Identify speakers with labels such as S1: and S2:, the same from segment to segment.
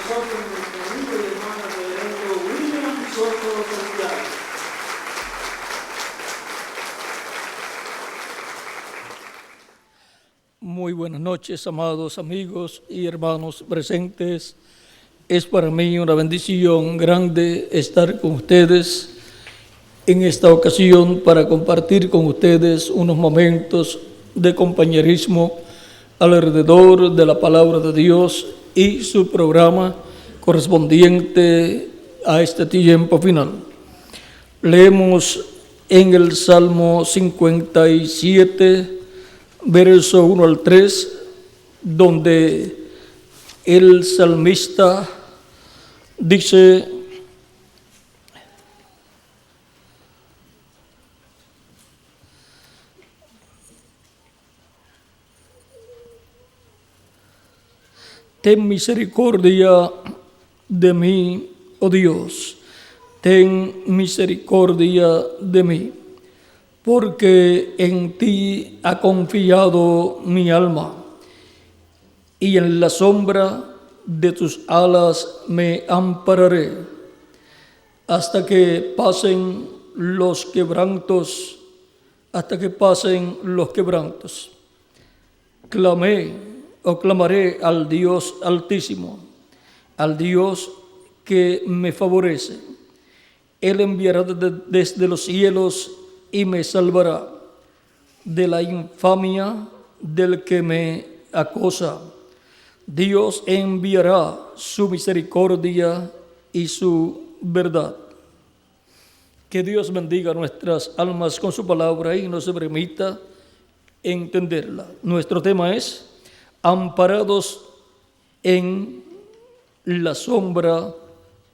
S1: nosotros nuestro amigo y hermano reverendo William Soto Santiago.
S2: Muy buenas noches, amados amigos y hermanos presentes. Es para mí una bendición grande estar con ustedes en esta ocasión para compartir con ustedes unos momentos de compañerismo alrededor de la palabra de Dios y su programa correspondiente a este tiempo final. Leemos en el Salmo 57, verso 1 al 3, donde el salmista dice: ten misericordia de mí, oh Dios, ten misericordia de mí, porque en ti ha confiado mi alma, y en la sombra de tus alas me ampararé, hasta que pasen los quebrantos, Clamaré al Dios Altísimo, al Dios que me favorece. Él enviará desde los cielos y me salvará de la infamia del que me acosa. Dios enviará su misericordia y su verdad. Que Dios bendiga nuestras almas con su palabra y nos permita entenderla. Nuestro tema es: amparados en la sombra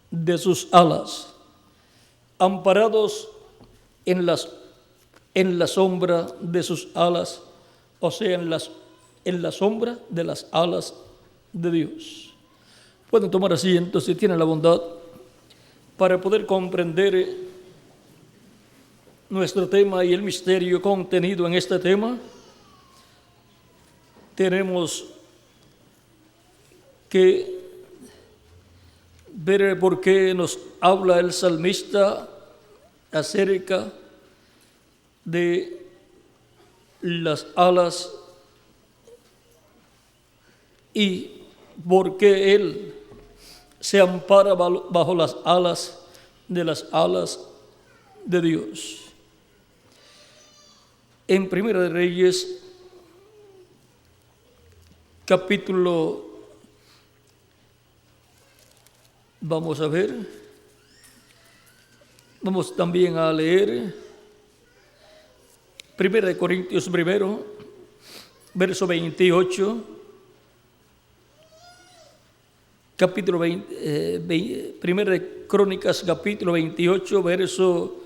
S2: de sus alas. Amparados en la sombra de sus alas, o sea, en la sombra de las alas de Dios. Pueden tomar asiento si tienen la bondad para poder comprender nuestro tema y el misterio contenido en este tema. Tenemos que ver por qué nos habla el salmista acerca de las alas y por qué él se ampara bajo las alas de Dios. En Primera de Reyes, capítulo, vamos también a leer Primera de Corintios primero, verso 28, capítulo 20, Primera de Crónicas, capítulo 28, verso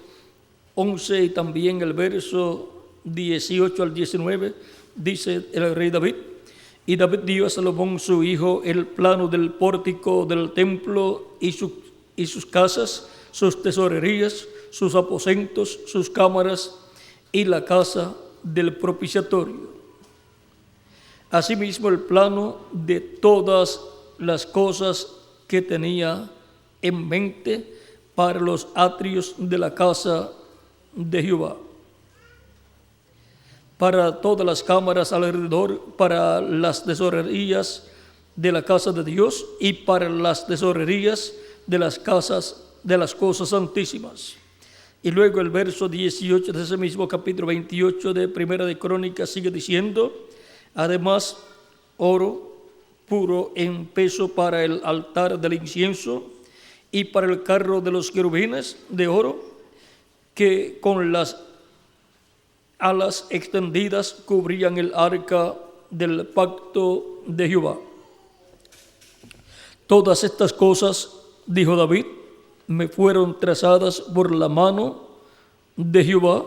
S2: 11 y también el verso 18 al 19, dice el rey David: y David dio a Salomón su hijo el plano del pórtico del templo y sus casas, sus tesorerías, sus aposentos, sus cámaras y la casa del propiciatorio. Asimismo el plano de todas las cosas que tenía en mente para los atrios de la casa de Jehová, para todas las cámaras alrededor, para las tesorerías de la casa de Dios y para las tesorerías de las casas de las cosas santísimas. Y luego el verso 18 de ese mismo capítulo 28 de Primera de Crónicas sigue diciendo: además, oro puro en peso para el altar del incienso y para el carro de los querubines de oro, que con las alas extendidas cubrían el arca del pacto de Jehová. Todas estas cosas, dijo David, me fueron trazadas por la mano de Jehová,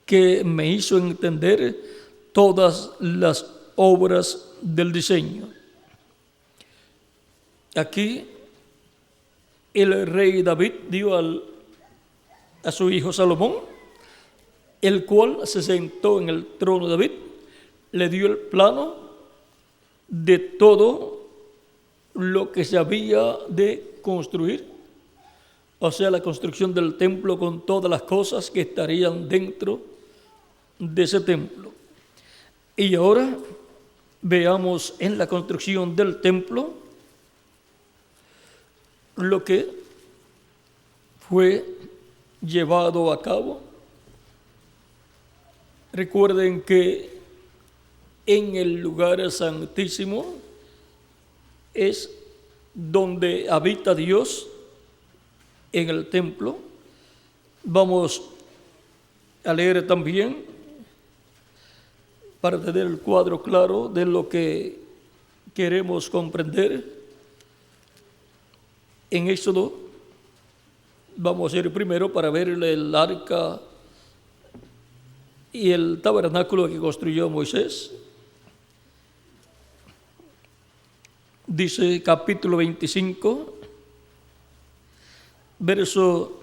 S2: que me hizo entender todas las obras del diseño. Aquí el rey David dio a su hijo Salomón, el cual se sentó en el trono de David, le dio el plano de todo lo que se había de construir, o sea, la construcción del templo con todas las cosas que estarían dentro de ese templo. Y ahora veamos en la construcción del templo lo que fue llevado a cabo. Recuerden que en el lugar santísimo es donde habita Dios en el templo. Vamos a leer también para tener el cuadro claro de lo que queremos comprender. En Éxodo vamos a ir primero para ver el arca y el tabernáculo que construyó Moisés. Dice capítulo 25, verso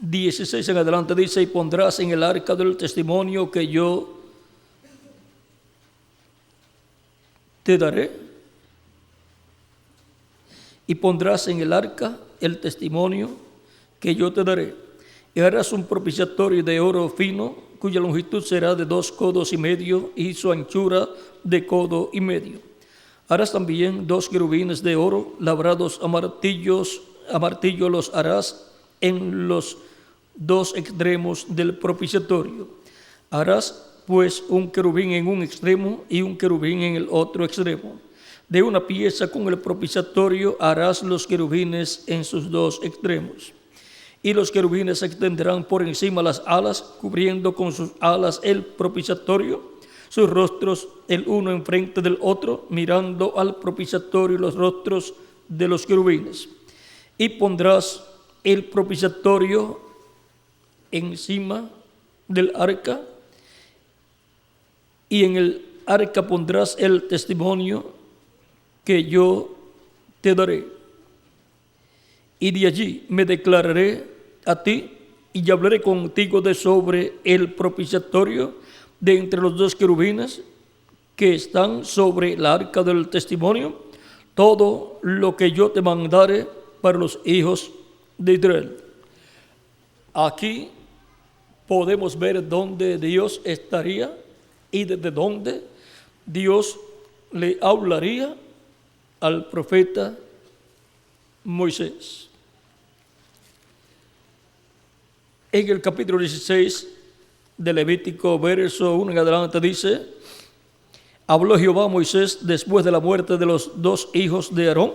S2: 16 en adelante, dice: y pondrás en el arca del testimonio que yo te daré, y pondrás en el arca el testimonio que yo te daré, y harás un propiciatorio de oro fino, cuya longitud será de 2 codos y medio, y su anchura de codo y medio. Harás también 2 querubines de oro labrados a martillo los harás en los 2 extremos del propiciatorio. Harás pues un querubín en un extremo y un querubín en el otro extremo. De una pieza con el propiciatorio harás los querubines en sus 2 extremos. Y los querubines se extenderán por encima las alas, cubriendo con sus alas el propiciatorio, sus rostros el uno enfrente del otro, mirando al propiciatorio los rostros de los querubines. Y pondrás el propiciatorio encima del arca, y en el arca pondrás el testimonio que yo te daré. Y de allí me declararé a ti y hablaré contigo de sobre el propiciatorio de entre los 2 querubines que están sobre el arca del testimonio, todo lo que yo te mandare para los hijos de Israel. Aquí podemos ver dónde Dios estaría y desde dónde Dios le hablaría al profeta Moisés. En el capítulo 16 de Levítico, verso 1 en adelante, dice: habló Jehová a Moisés después de la muerte de los 2 hijos de Aarón,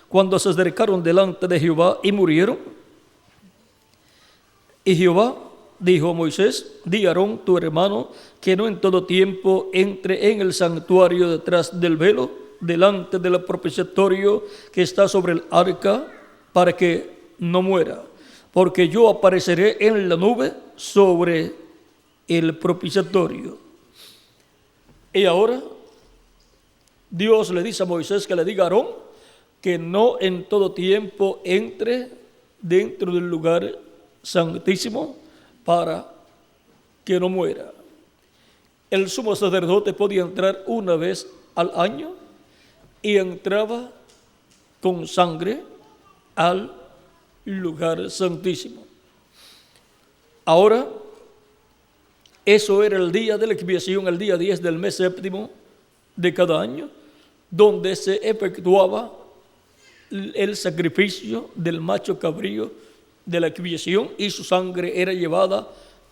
S2: cuando se acercaron delante de Jehová y murieron. Y Jehová dijo a Moisés: di a Aarón tu hermano que no en todo tiempo entre en el santuario detrás del velo, delante del propiciatorio que está sobre el arca, para que no muera, porque yo apareceré en la nube sobre el propiciatorio. Y ahora Dios le dice a Moisés que le diga a Aarón que no en todo tiempo entre dentro del lugar santísimo para que no muera. El sumo sacerdote podía entrar una vez al año y entraba con sangre al lugar santísimo. Ahora, eso era el día de la expiación, el día 10 del mes séptimo de cada año, donde se efectuaba el sacrificio del macho cabrío de la expiación, y su sangre era llevada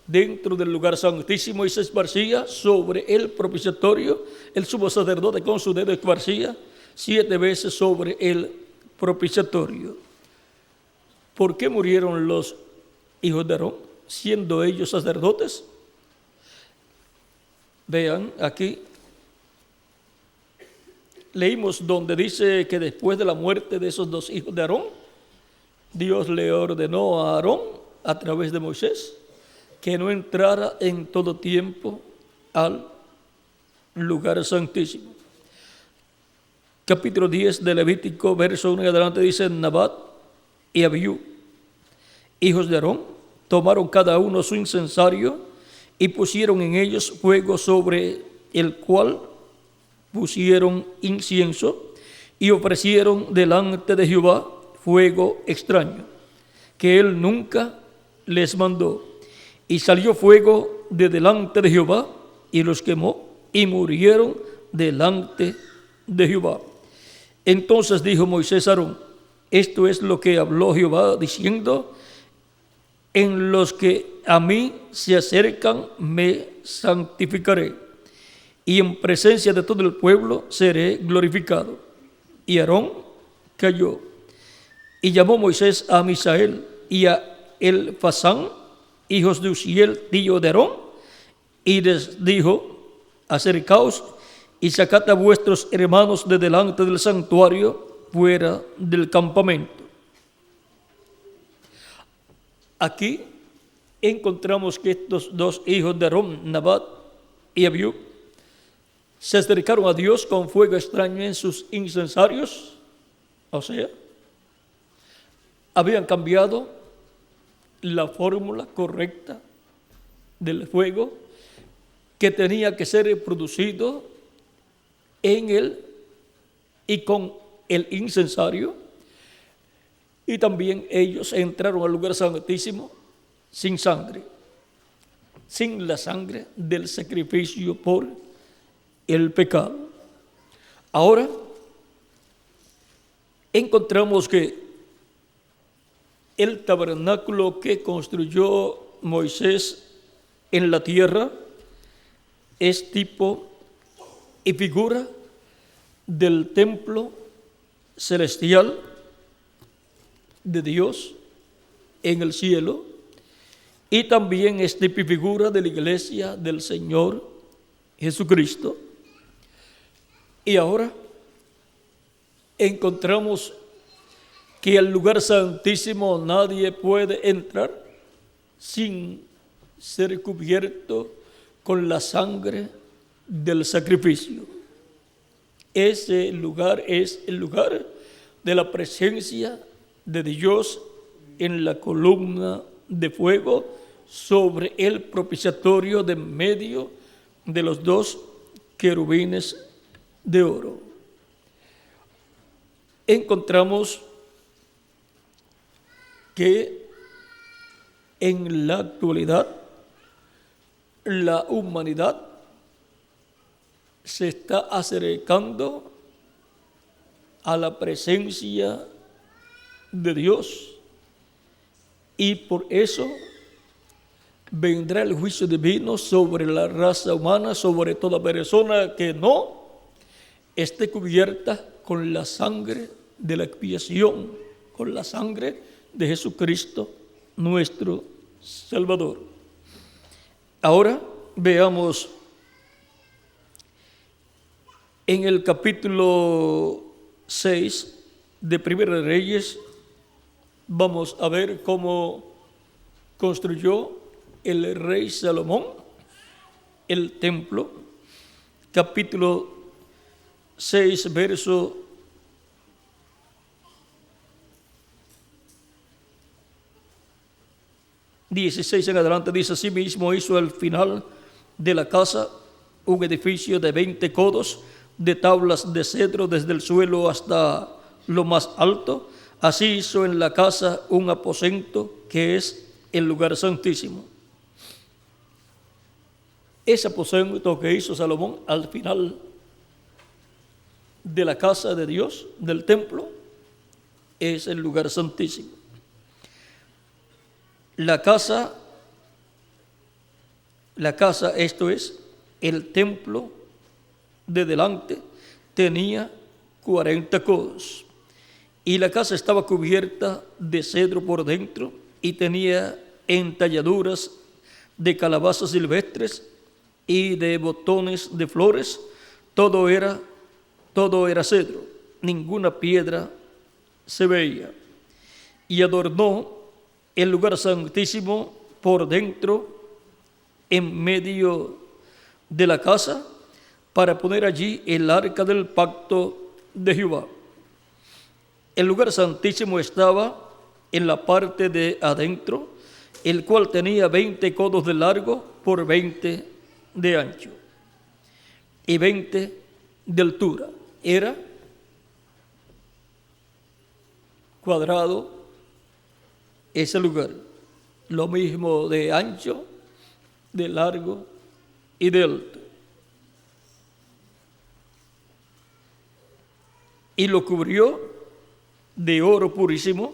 S2: dentro del lugar santísimo y se esparcía sobre el propiciatorio. El sumo sacerdote con su dedo esparcía 7 veces sobre el propiciatorio. ¿Por qué murieron los hijos de Aarón, siendo ellos sacerdotes? Vean aquí, leímos donde dice que después de la muerte de esos 2 hijos de Aarón, Dios le ordenó a Aarón, a través de Moisés, que no entrara en todo tiempo al lugar santísimo. Capítulo 10 de Levítico, verso 1 en adelante, dice: Nabat y Abiú, hijos de Aarón, tomaron cada uno su incensario y pusieron en ellos fuego, sobre el cual pusieron incienso y ofrecieron delante de Jehová fuego extraño, que él nunca les mandó. Y salió fuego de delante de Jehová, y los quemó, y murieron delante de Jehová. Entonces dijo Moisés a Aarón: esto es lo que habló Jehová, diciendo: en los que a mí se acercan me santificaré, y en presencia de todo el pueblo seré glorificado. Y Aarón cayó. Y llamó Moisés a Misael y a Elfasán, hijos de Uziel, tío de Aarón, y les dijo: acercaos y sacad a vuestros hermanos de delante del santuario, fuera del campamento. Aquí encontramos que estos dos hijos de Aarón, Nadab y Abiú, se acercaron a Dios con fuego extraño en sus incensarios, o sea, habían cambiado la fórmula correcta del fuego que tenía que ser producido en él y con el incensario. Y también ellos entraron al lugar santísimo sin sangre, sin la sangre del sacrificio por el pecado. Ahora encontramos que el tabernáculo que construyó Moisés en la tierra es tipo y figura del templo celestial de Dios en el cielo, y también es tipo y figura de la iglesia del Señor Jesucristo. Y ahora encontramos que al lugar santísimo nadie puede entrar sin ser cubierto con la sangre del sacrificio. Ese lugar es el lugar de la presencia de Dios en la columna de fuego sobre el propiciatorio de medio de los dos querubines de oro. Encontramos que en la actualidad la humanidad se está acercando a la presencia de Dios, y por eso vendrá el juicio divino sobre la raza humana, sobre toda persona que no esté cubierta con la sangre de la expiación, con la sangre de Jesucristo, nuestro Salvador. Ahora veamos en el capítulo 6 de Primera de Reyes, vamos a ver cómo construyó el rey Salomón el templo. Capítulo 6, verso 16 en adelante, dice: asimismo hizo al final de la casa un edificio de 20 codos de tablas de cedro desde el suelo hasta lo más alto. Así hizo en la casa un aposento que es el lugar santísimo. Ese aposento que hizo Salomón al final de la casa de Dios, del templo, es el lugar santísimo. La casa, esto es, el templo de delante, tenía 40 codos. Y la casa estaba cubierta de cedro por dentro y tenía entalladuras de calabazas silvestres y de botones de flores. Todo era cedro, ninguna piedra se veía. Y adornó el lugar santísimo por dentro, en medio de la casa, para poner allí el arca del pacto de Jehová. El lugar santísimo estaba en la parte de adentro, el cual tenía 20 codos de largo por 20 de ancho, y 20 de altura. Era cuadrado ese lugar, lo mismo de ancho, de largo y de alto. Y lo cubrió de oro purísimo,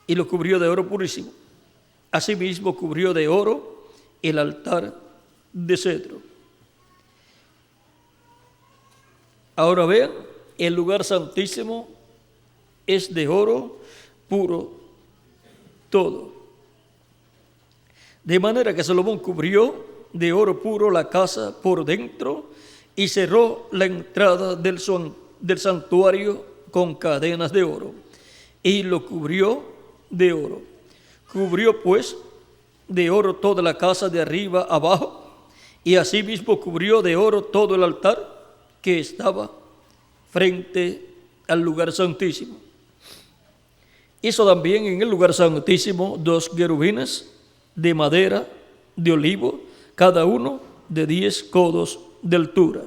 S2: y lo cubrió de oro purísimo. Asimismo cubrió de oro el altar de cedro. Ahora vean, el lugar santísimo es de oro puro todo. De manera que Salomón cubrió de oro puro la casa por dentro y cerró la entrada del santuario con cadenas de oro, y lo cubrió de oro. Cubrió pues de oro toda la casa de arriba abajo, y asimismo cubrió de oro todo el altar que estaba frente al lugar santísimo. Hizo también en el lugar santísimo 2 querubines de madera de olivo, cada uno de 10 codos de altura.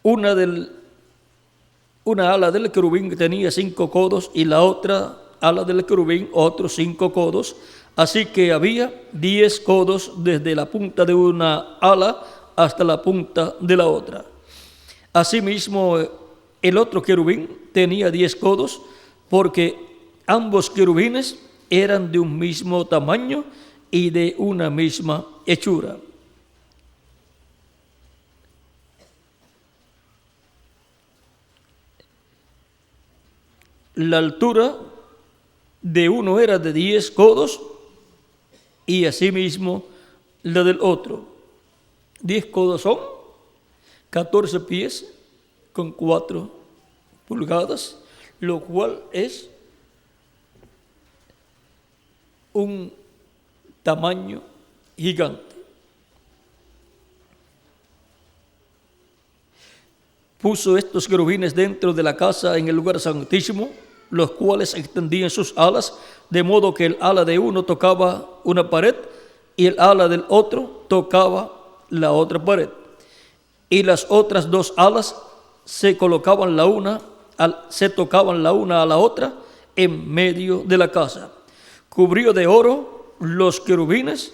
S2: Una ala del querubín tenía 5 codos y la otra ala del querubín otros 5 codos, así que había 10 codos desde la punta de una ala hasta la punta de la otra. Asimismo, el otro querubín tenía 10 codos, porque ambos querubines eran de un mismo tamaño y de una misma hechura. La altura de uno era de 10 codos y asimismo la del otro. 10 codos son 14 pies con 4 pulgadas, lo cual es un tamaño gigante. Puso estos querubines dentro de la casa en el lugar santísimo, los cuales extendían sus alas, de modo que el ala de uno tocaba una pared y el ala del otro tocaba la otra pared. Y las otras 2 alas se tocaban la una a la otra en medio de la casa. Cubrió de oro los querubines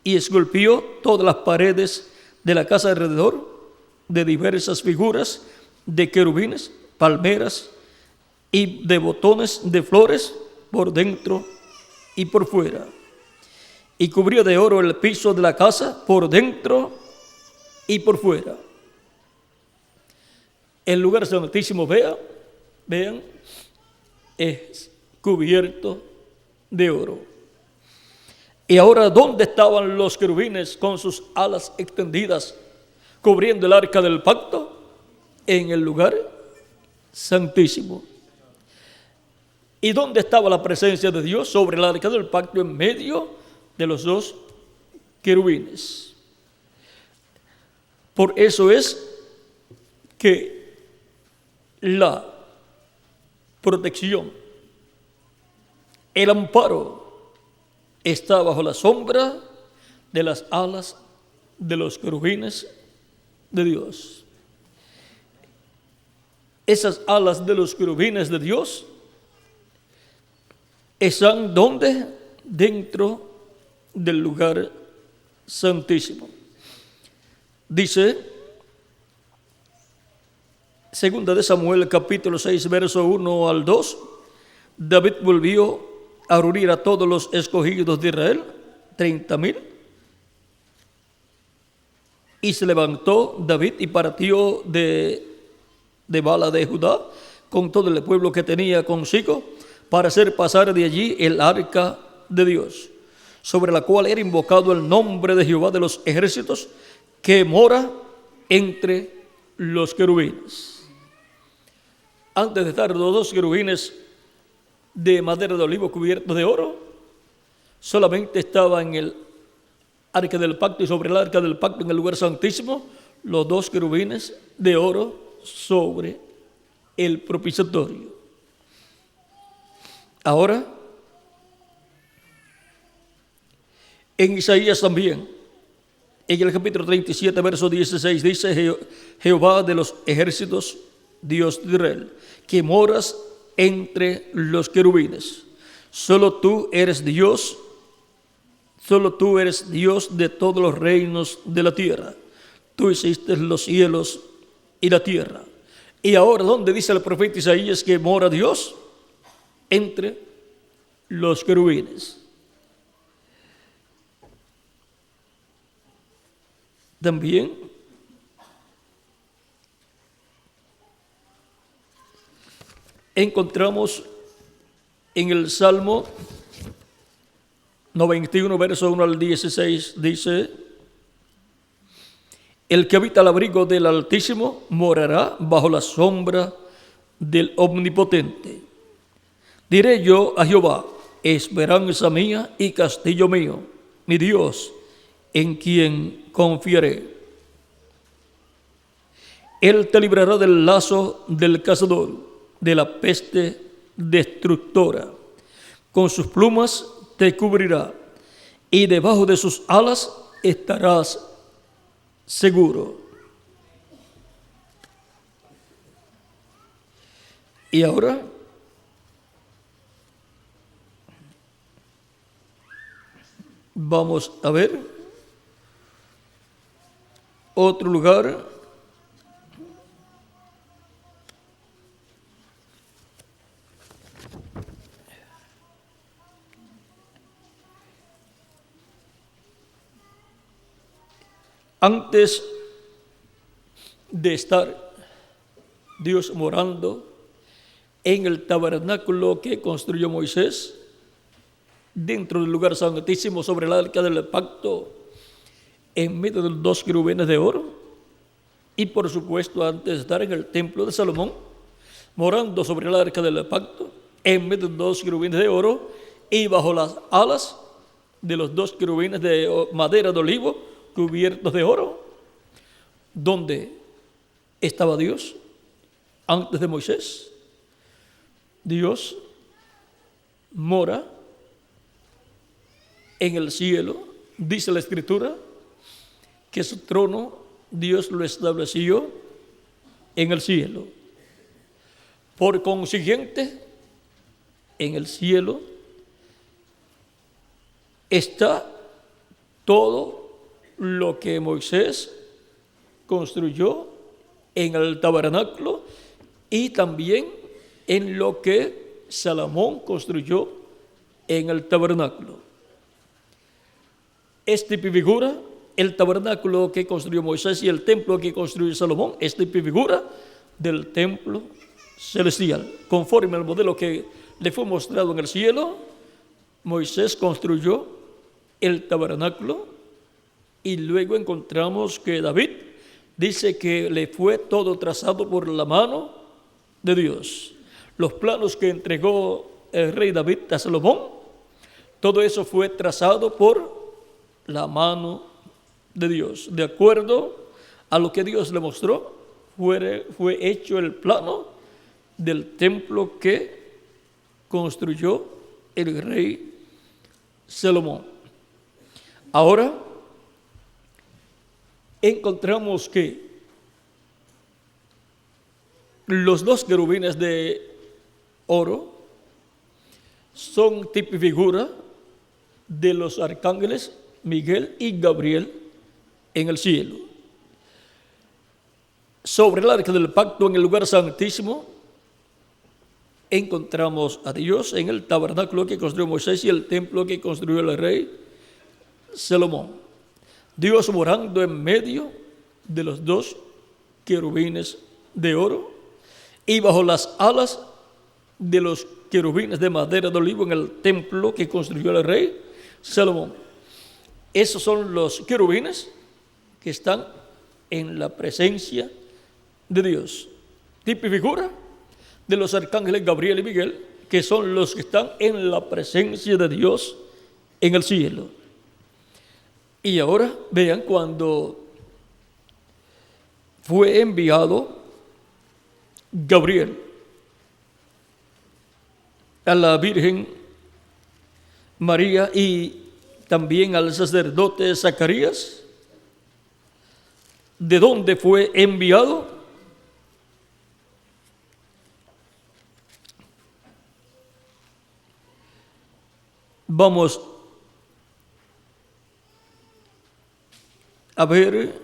S2: y esculpió todas las paredes de la casa alrededor de diversas figuras de querubines, palmeras y de botones de flores por dentro y por fuera. Y cubrió de oro el piso de la casa por dentro y por fuera. El lugar santísimo, vean, es cubierto de oro. Y ahora, ¿dónde estaban los querubines con sus alas extendidas, cubriendo el arca del pacto? En el lugar santísimo. ¿Y dónde estaba la presencia de Dios? Sobre el arca del pacto, en medio de los 2 querubines. Por eso es que la protección, el amparo, está bajo la sombra de las alas de los querubines de Dios. Esas alas de los querubines de Dios están ¿dónde? Dentro del lugar santísimo. Dice Segunda de Samuel, capítulo 6, verso 1 al 2, David volvió a reunir a todos los escogidos de Israel, 30,000, y se levantó David y partió de Bala de Judá con todo el pueblo que tenía consigo para hacer pasar de allí el arca de Dios, sobre la cual era invocado el nombre de Jehová de los ejércitos, que mora entre los querubines. Antes de estar los 2 querubines de madera de olivo cubiertos de oro, solamente estaba en el arca del pacto y sobre el arca del pacto en el lugar santísimo los 2 querubines de oro sobre el propiciatorio. Ahora, en Isaías también, En el capítulo 37, verso 16, dice Jehová de los ejércitos, Dios de Israel, que moras entre los querubines. Solo tú eres Dios de todos los reinos de la tierra. Tú hiciste los cielos y la tierra. Y ahora, ¿dónde dice el profeta Isaías que mora Dios? Entre los querubines. También encontramos en el Salmo 91, verso 1 al 16, dice: el que habita al abrigo del Altísimo morará bajo la sombra del Omnipotente. Diré yo a Jehová, esperanza mía y castillo mío, mi Dios, en quien confiaré. Él te librará del lazo del cazador, de la peste destructora. Con sus plumas te cubrirá, y debajo de sus alas estarás seguro. Y ahora vamos a ver otro lugar. Antes de estar Dios morando en el tabernáculo que construyó Moisés, dentro del lugar santísimo sobre el arca del pacto, en medio de los 2 querubines de oro, y por supuesto antes de estar en el templo de Salomón, morando sobre el arca del pacto, en medio de 2 querubines de oro, y bajo las alas de los 2 querubines de madera de olivo, cubiertos de oro. ¿Dónde estaba Dios antes de Moisés? Dios mora en el cielo. Dice la Escritura que su trono Dios lo estableció en el cielo. Por consiguiente, en el cielo está todo lo que Moisés construyó en el tabernáculo y también en lo que Salomón construyó en el tabernáculo. Es tipo y figura el tabernáculo que construyó Moisés y el templo que construyó Salomón. Es tipo y figura del templo celestial. Conforme al modelo que le fue mostrado en el cielo, Moisés construyó el tabernáculo. Y luego encontramos que David dice que le fue todo trazado por la mano de Dios. Los planos que entregó el rey David a Salomón, todo eso fue trazado por la mano de Dios. De acuerdo a lo que Dios le mostró, fue hecho el plano del templo que construyó el rey Salomón. Ahora encontramos que los 2 querubines de oro son tipo y figura de los arcángeles Miguel y Gabriel en el cielo. Sobre el arca del pacto en el lugar santísimo encontramos a Dios en el tabernáculo que construyó Moisés y el templo que construyó el rey Salomón. Dios morando en medio de los 2 querubines de oro y bajo las alas de los querubines de madera de olivo en el templo que construyó el rey Salomón. Esos son los querubines que están en la presencia de Dios. Tipo y figura de los arcángeles Gabriel y Miguel, que son los que están en la presencia de Dios en el cielo. Y ahora vean cuando fue enviado Gabriel a la Virgen María y también al sacerdote Zacarías de dónde fue enviado. Vamos a ver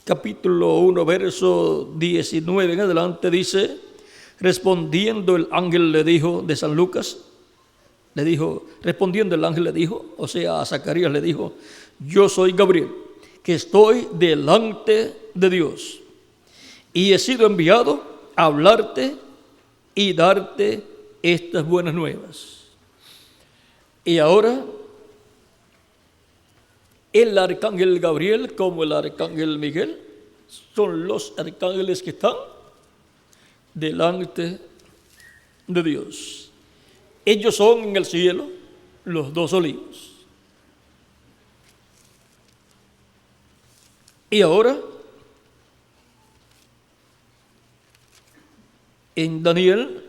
S2: capítulo 1, verso 19 en adelante, dice: respondiendo el ángel le dijo, de San Lucas, le dijo, respondiendo el ángel le dijo, o sea, a Zacarías le dijo: yo soy Gabriel, que estoy delante de Dios, y he sido enviado a hablarte y darte estas buenas nuevas. Y ahora, el arcángel Gabriel como el arcángel Miguel son los arcángeles que están delante de Dios. Ellos son en el cielo los dos olivos. Y ahora, en Daniel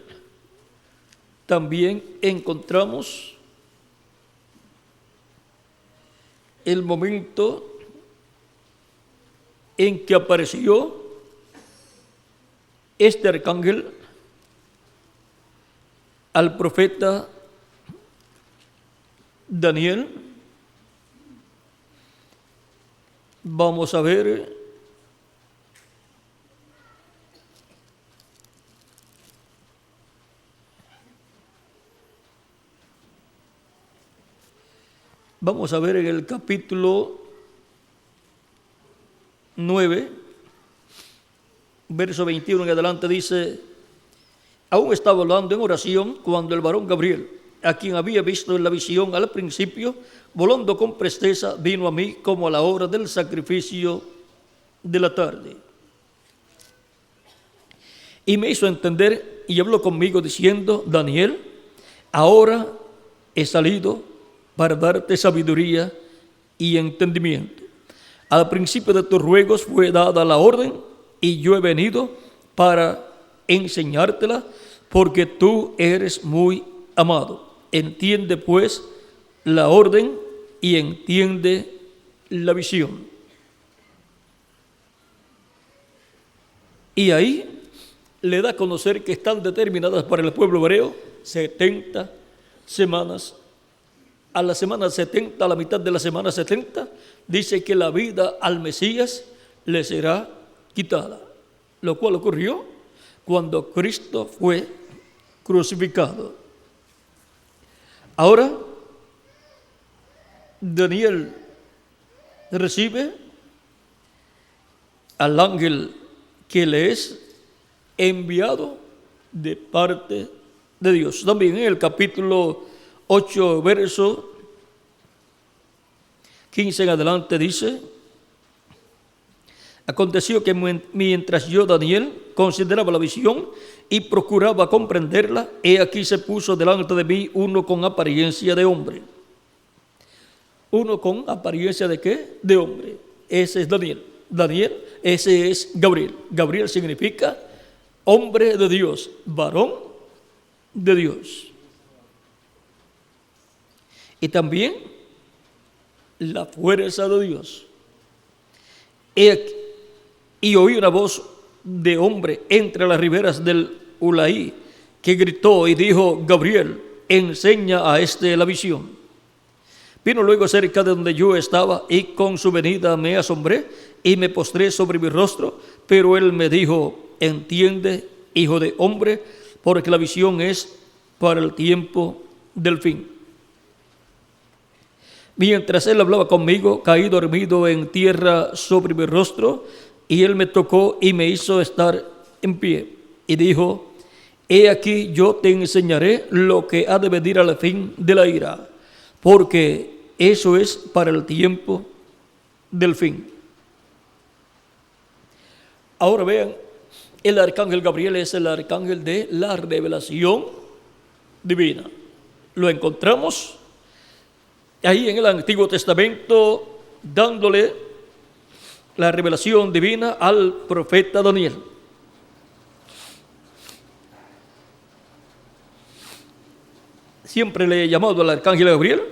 S2: también encontramos el momento en que apareció este arcángel al profeta Daniel. Vamos a ver en el capítulo 9, verso 21 en adelante, dice: aún estaba hablando en oración cuando el varón Gabriel, a quien había visto en la visión al principio, volando con presteza, vino a mí como a la hora del sacrificio de la tarde. Y me hizo entender y habló conmigo diciendo: Daniel, ahora he salido para darte sabiduría y entendimiento. Al principio de tus ruegos fue dada la orden, y yo he venido para enseñártela, porque tú eres muy amado. Entiende pues la orden y entiende la visión. Y ahí le da a conocer que están determinadas para el pueblo hebreo 70 semanas. A la semana 70, a la mitad de la semana 70, dice que la vida al Mesías le será quitada, lo cual ocurrió cuando Cristo fue crucificado. Ahora, Daniel recibe al ángel que le es enviado de parte de Dios. También en el capítulo 8, verso 15 en adelante dice: aconteció que mientras yo, Daniel, consideraba la visión y procuraba comprenderla, he aquí se puso delante de mí uno con apariencia de hombre. ¿Uno con apariencia de qué? De hombre. Ese es Daniel. Daniel, ese es Gabriel. Gabriel significa hombre de Dios, varón de Dios. Y también la fuerza de Dios. Y oí una voz de hombre entre las riberas del Ulaí, que gritó y dijo: Gabriel, enseña a este la visión. Vino luego cerca de donde yo estaba, y con su venida me asombré y me postré sobre mi rostro, pero él me dijo: entiende, hijo de hombre, porque la visión es para el tiempo del fin. Mientras él hablaba conmigo, caí dormido en tierra sobre mi rostro, y él me tocó y me hizo estar en pie. Y dijo: he aquí yo te enseñaré lo que ha de venir al fin de la ira, porque eso es para el tiempo del fin. Ahora vean, el arcángel Gabriel es el arcángel de la revelación divina. Lo encontramos ahí en el Antiguo Testamento, dándole la revelación divina al profeta Daniel. siempre le he llamado al arcángel Gabriel,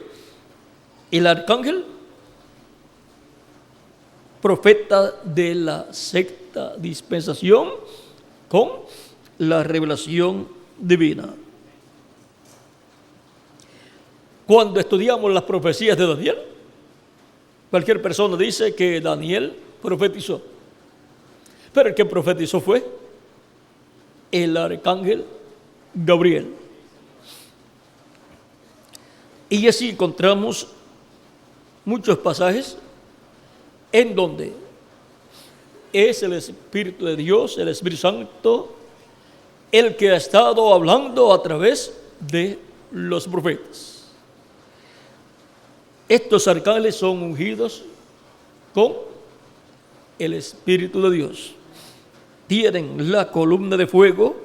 S2: el arcángel profeta de la sexta dispensación con la revelación divina. Cuando estudiamos las profecías de Daniel, cualquier persona dice que Daniel profetizó, pero el que profetizó fue el arcángel Gabriel. Y así encontramos muchos pasajes en donde es el Espíritu de Dios, el Espíritu Santo, el que ha estado hablando a través de los profetas. Estos arcángeles son ungidos con el Espíritu de Dios. Tienen la columna de fuego,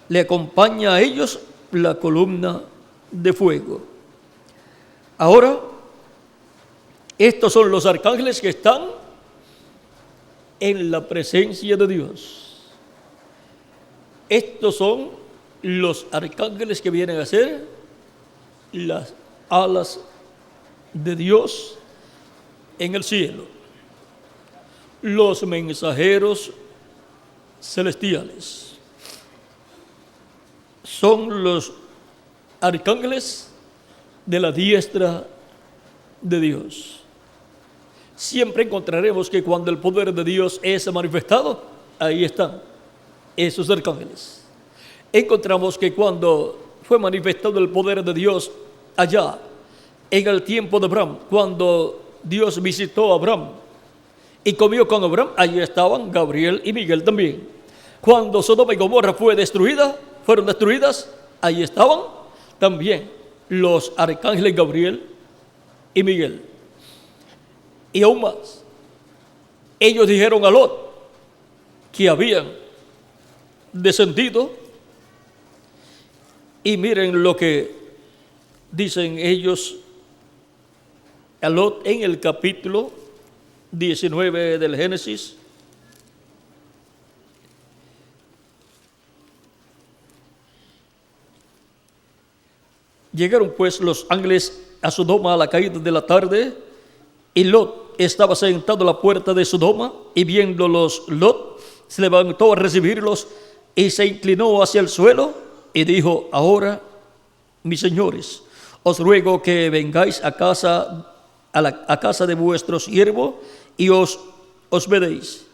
S2: le acompaña a ellos la columna de fuego. Ahora, estos son los arcángeles que están en la presencia de Dios. Estos son los arcángeles que vienen a ser las alas de Dios en el cielo, los mensajeros celestiales. Son los arcángeles de la diestra de Dios. Siempre encontraremos que cuando el poder de Dios es manifestado, ahí están esos arcángeles. Encontramos que cuando fue manifestado el poder de Dios allá, en el tiempo de Abraham, cuando Dios visitó a Abraham y comió con Abraham, allí estaban Gabriel y Miguel también. Cuando Sodoma y Gomorra fueron destruidas, allí estaban también los arcángeles Gabriel y Miguel. Y aún más, ellos dijeron a Lot que habían descendido, y miren lo que dicen ellos a Lot en el capítulo 19 del Génesis. Llegaron pues los ángeles a Sodoma a la caída de la tarde, y Lot estaba sentado a la puerta de Sodoma, y viéndolos Lot se levantó a recibirlos y se inclinó hacia el suelo y dijo: ahora, mis señores, os ruego que vengáis a casa de vuestro siervo y os hospedéis,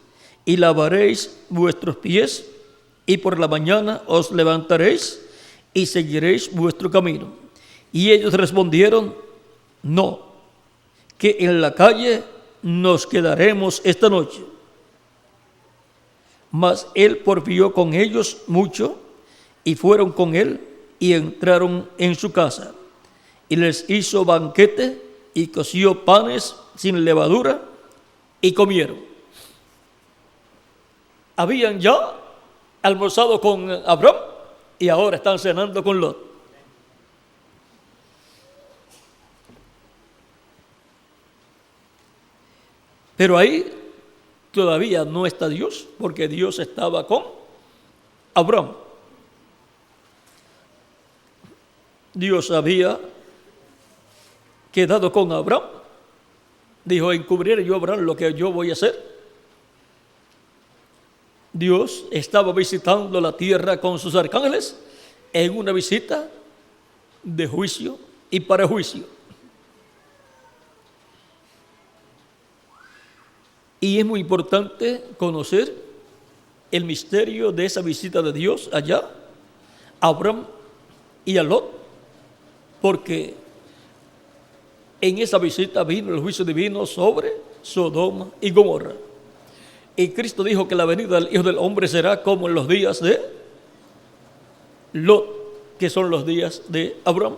S2: y lavaréis vuestros pies, y por la mañana os levantaréis y seguiréis vuestro camino. Y ellos respondieron: no, que en la calle nos quedaremos esta noche. Mas él porfió con ellos mucho, y fueron con él y entraron en su casa, y les hizo banquete y coció panes sin levadura y comieron. Habían ya almorzado con Abraham y ahora están cenando con Lot. Pero ahí todavía no está Dios, porque Dios estaba con Abraham. Dios había quedado con Abraham. Dijo: encubriré yo a Abraham lo que yo voy a hacer. Dios estaba visitando la tierra con sus arcángeles en una visita de juicio y para juicio. Y es muy importante conocer el misterio de esa visita de Dios allá, a Abraham y a Lot, porque en esa visita vino el juicio divino sobre Sodoma y Gomorra. Y Cristo dijo que la venida del Hijo del Hombre será como en los días de Lot, que son los días de Abraham,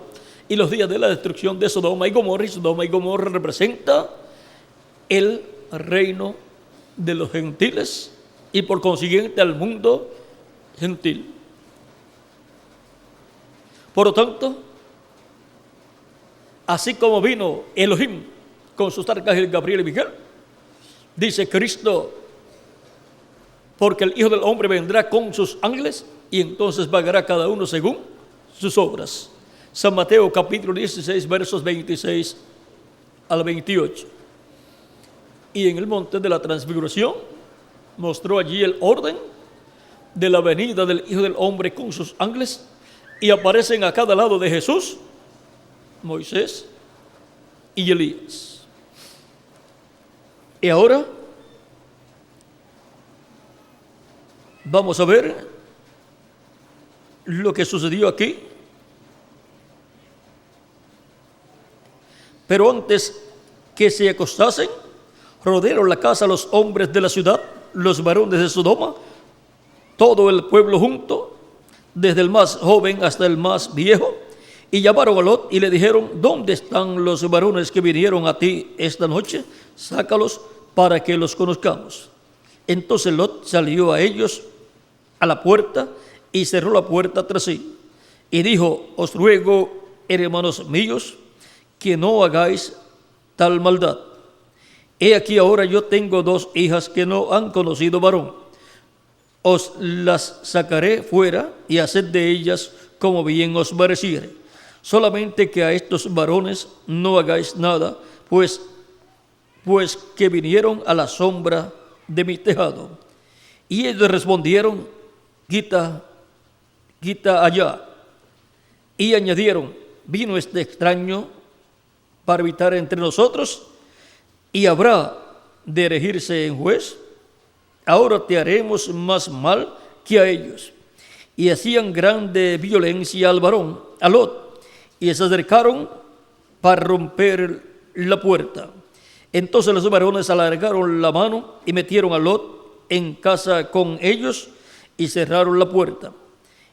S2: y los días de la destrucción de Sodoma y Gomorra. Y Sodoma y Gomorra representa el reino de los gentiles y por consiguiente al mundo gentil. Por lo tanto, así como vino Elohim con sus arcángeles Gabriel y Miguel, dice Cristo: porque el Hijo del Hombre vendrá con sus ángeles y entonces pagará cada uno según sus obras. San Mateo capítulo 16, versos 26 al 28. Y en el monte de la transfiguración mostró allí el orden de la venida del Hijo del Hombre con sus ángeles, y aparecen a cada lado de Jesús Moisés y Elías. Y ahora vamos a ver lo que sucedió aquí. Pero antes que se acostasen, rodearon la casa los hombres de la ciudad, los varones de Sodoma, todo el pueblo junto, desde el más joven hasta el más viejo, y llamaron a Lot y le dijeron: ¿dónde están los varones que vinieron a ti esta noche? Sácalos para que los conozcamos. Entonces Lot salió a ellos a la puerta y cerró la puerta tras sí, y dijo: os ruego, hermanos míos, que no hagáis tal maldad. He aquí ahora yo tengo 2 hijas que no han conocido varón. Os las sacaré fuera y haced de ellas como bien os pareciere. Solamente que a estos varones no hagáis nada, pues que vinieron a la sombra de mi tejado. Y ellos respondieron: quita allá. Y añadieron: vino este extraño para habitar entre nosotros, y habrá de erigirse en juez. Ahora te haremos más mal que a ellos. Y hacían grande violencia al varón, a Lot, y se acercaron para romper la puerta. Entonces los varones alargaron la mano y metieron a Lot en casa con ellos y cerraron la puerta.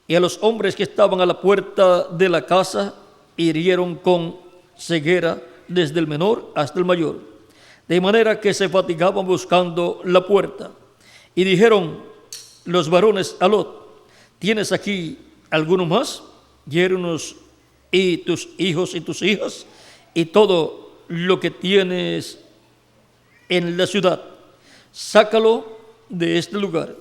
S2: Y a los hombres que estaban a la puerta de la casa hirieron con ceguera desde el menor hasta el mayor, de manera que se fatigaban buscando la puerta. Y dijeron los varones a Lot: ¿tienes aquí alguno más? Yernos y tus hijos y tus hijas, y todo lo que tienes en la ciudad, sácalo de este lugar,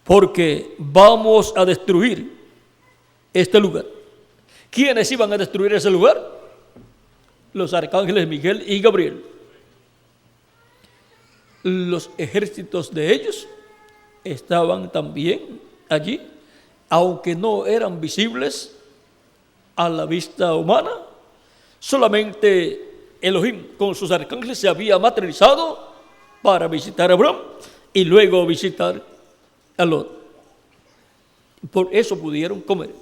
S2: porque vamos a destruir este lugar. ¿Quiénes iban a destruir ese lugar? Los arcángeles Miguel y Gabriel. Los ejércitos de ellos estaban también allí, aunque no eran visibles a la vista humana. Solamente Elohim con sus arcángeles se había materializado para visitar a Abraham y luego visitar a Lot. Por eso pudieron comer.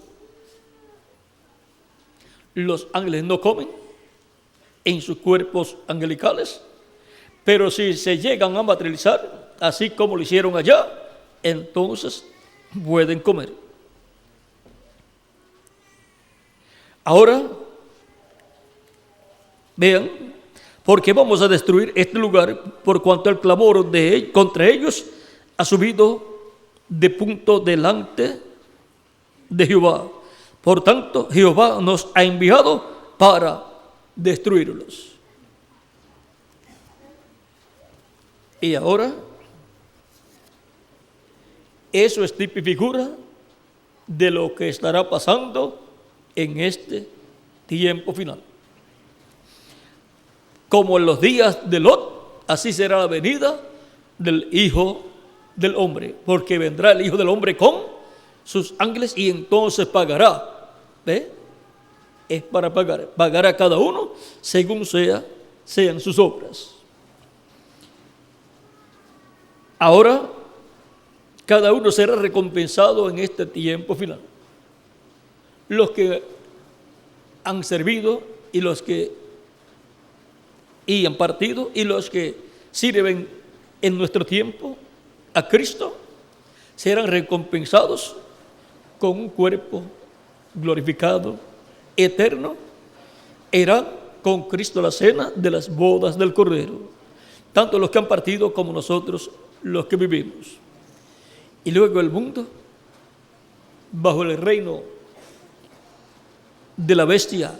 S2: Los ángeles no comen en sus cuerpos angelicales, pero si se llegan a materializar, así como lo hicieron allá, entonces pueden comer. Ahora, vean, porque vamos a destruir este lugar, por cuanto el clamor contra ellos ha subido de punto delante de Jehová. Por tanto, Jehová nos ha enviado para destruirlos. Y ahora, eso es tipo y figura de lo que estará pasando en este tiempo final. Como en los días de Lot, así será la venida del Hijo del Hombre, porque vendrá el Hijo del Hombre con sus ángeles y entonces pagará. ¿Ve? Es para pagar a cada uno según sean sus obras. Ahora, cada uno será recompensado en este tiempo final. Los que han servido y los que han partido y los que sirven en nuestro tiempo a Cristo serán recompensados con un cuerpo glorificado, eterno. Irán con Cristo a la cena de las bodas del Cordero, tanto los que han partido como nosotros los que vivimos. Y luego el mundo, bajo el reino de la bestia,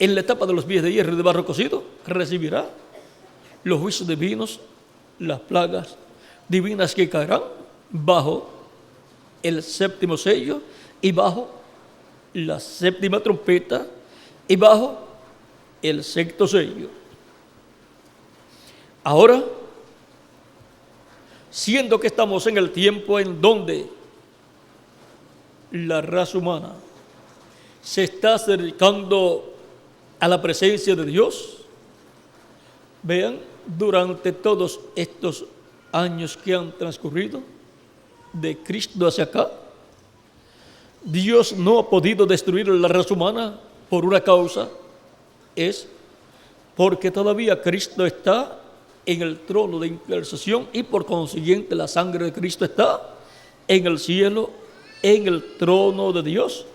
S2: en la etapa de los pies de hierro y de barro cocido, recibirá los juicios divinos, las plagas divinas que caerán bajo el séptimo sello y bajo la séptima trompeta y bajo el sexto sello. Ahora, siendo que estamos en el tiempo en donde la raza humana se está acercando a la presencia de Dios, vean, durante todos estos años que han transcurrido de Cristo hacia acá, Dios no ha podido destruir la raza humana por una causa, es porque todavía Cristo está en el trono de intercesión y por consiguiente la sangre de Cristo está en el cielo, en el trono de Dios.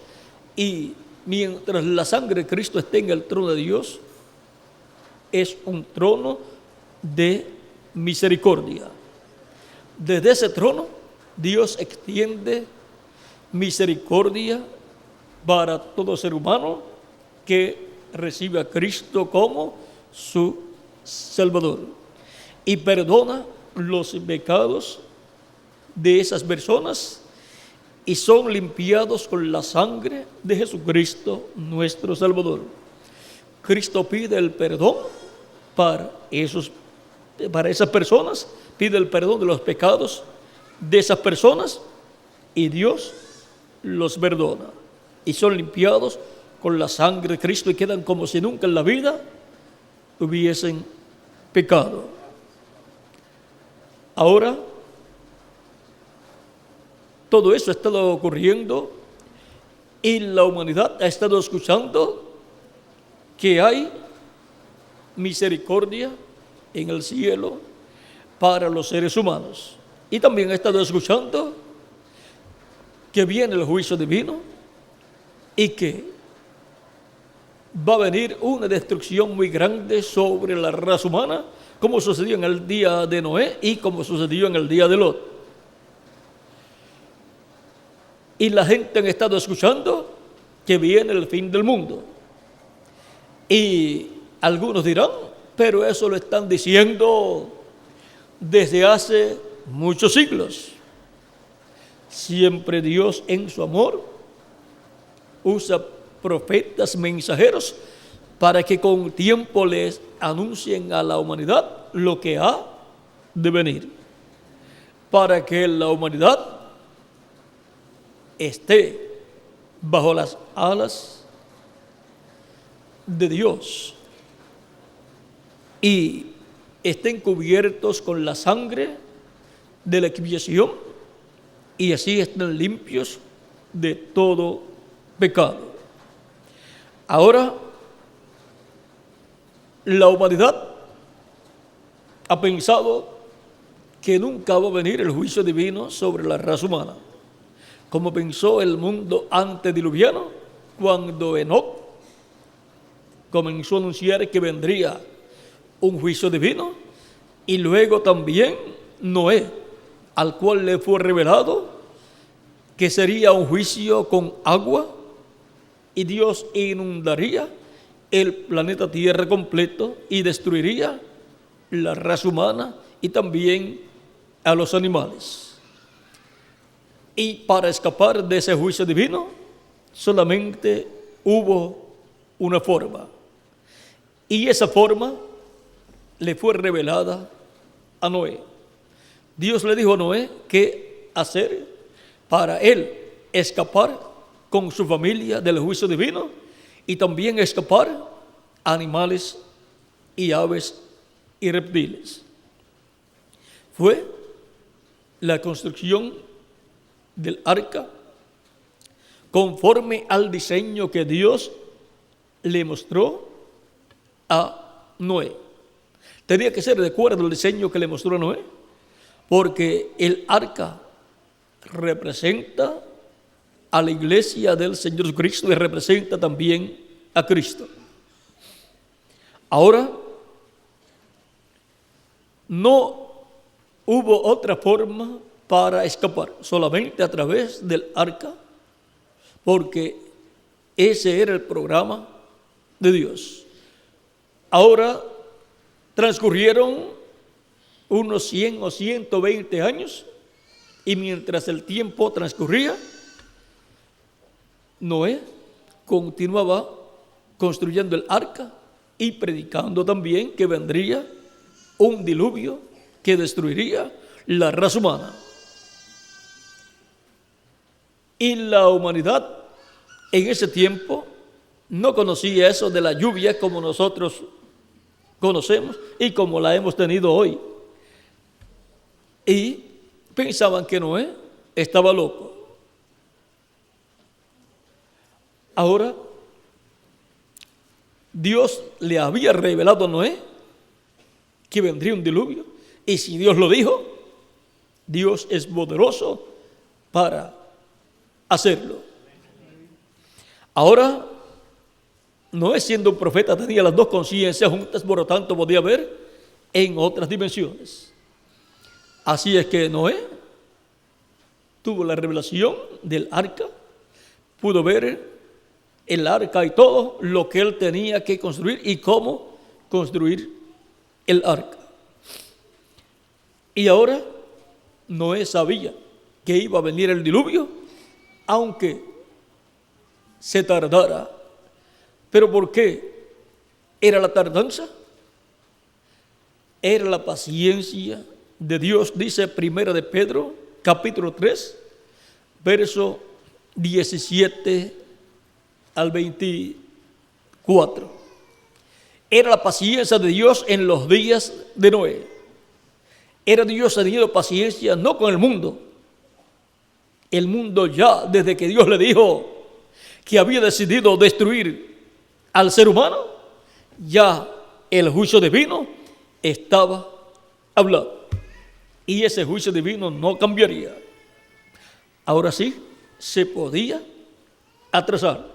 S2: Y mientras la sangre de Cristo esté en el trono de Dios, es un trono de misericordia. Desde ese trono, Dios extiende misericordia para todo ser humano que recibe a Cristo como su Salvador y perdona los pecados de esas personas y son limpiados con la sangre de Jesucristo, nuestro Salvador. Cristo pide el perdón para esas personas, pide el perdón de los pecados de esas personas y Dios los perdona y son limpiados con la sangre de Cristo y quedan como si nunca en la vida hubiesen pecado. Ahora, todo eso ha estado ocurriendo y la humanidad ha estado escuchando que hay misericordia en el cielo para los seres humanos. Y también ha estado escuchando que viene el juicio divino y que va a venir una destrucción muy grande sobre la raza humana, como sucedió en el día de Noé y como sucedió en el día de Lot. Y la gente ha estado escuchando que viene el fin del mundo. Y algunos dirán, pero eso lo están diciendo desde hace muchos siglos. Siempre Dios en su amor usa profetas mensajeros para que con tiempo les anuncien a la humanidad lo que ha de venir, para que la humanidad esté bajo las alas de Dios y estén cubiertos con la sangre de la expiación y así estén limpios de todo pecado. Ahora, la humanidad ha pensado que nunca va a venir el juicio divino sobre la raza humana, como pensó el mundo antediluviano cuando Enoc comenzó a anunciar que vendría un juicio divino, y luego también Noé, al cual le fue revelado que sería un juicio con agua y Dios inundaría el planeta Tierra completo y destruiría la raza humana y también a los animales. Y para escapar de ese juicio divino solamente hubo una forma, y esa forma le fue revelada a Noé. Dios le dijo a Noé qué hacer para él escapar con su familia del juicio divino y también escapar animales y aves y reptiles. Fue la construcción del arca conforme al diseño que Dios le mostró a Noé. Tenía que ser de acuerdo al diseño que le mostró a Noé, porque el arca representa a la iglesia del Señor Jesucristo y representa también a Cristo. Ahora, no hubo otra forma para escapar, solamente a través del arca, porque ese era el programa de Dios. Ahora transcurrieron unos 100 o 120 años Y mientras el tiempo transcurría, Noé continuaba construyendo el arca y predicando también que vendría un diluvio que destruiría la raza humana. Y la humanidad en ese tiempo no conocía eso de la lluvia como nosotros conocemos y como la hemos tenido hoy. Y pensaban que Noé estaba loco. Ahora, Dios le había revelado a Noé que vendría un diluvio. Y si Dios lo dijo, Dios es poderoso para hacerlo. Ahora, Noé, siendo un profeta, tenía las dos conciencias juntas, por lo tanto podía ver en otras dimensiones. Así es que Noé tuvo la revelación del arca, pudo ver el arca y todo lo que él tenía que construir y cómo construir el arca. Y ahora Noé sabía que iba a venir el diluvio, aunque se tardara. ¿Pero por qué era la tardanza? Era la paciencia de Dios, dice Primera de Pedro, capítulo 3, verso 17 al 24. Era la paciencia de Dios en los días de Noé. Era Dios teniendo paciencia no con el mundo. El mundo ya, desde que Dios le dijo que había decidido destruir al ser humano, ya el juicio divino estaba hablado. Y ese juicio divino no cambiaría. Ahora sí, se podía atrasar.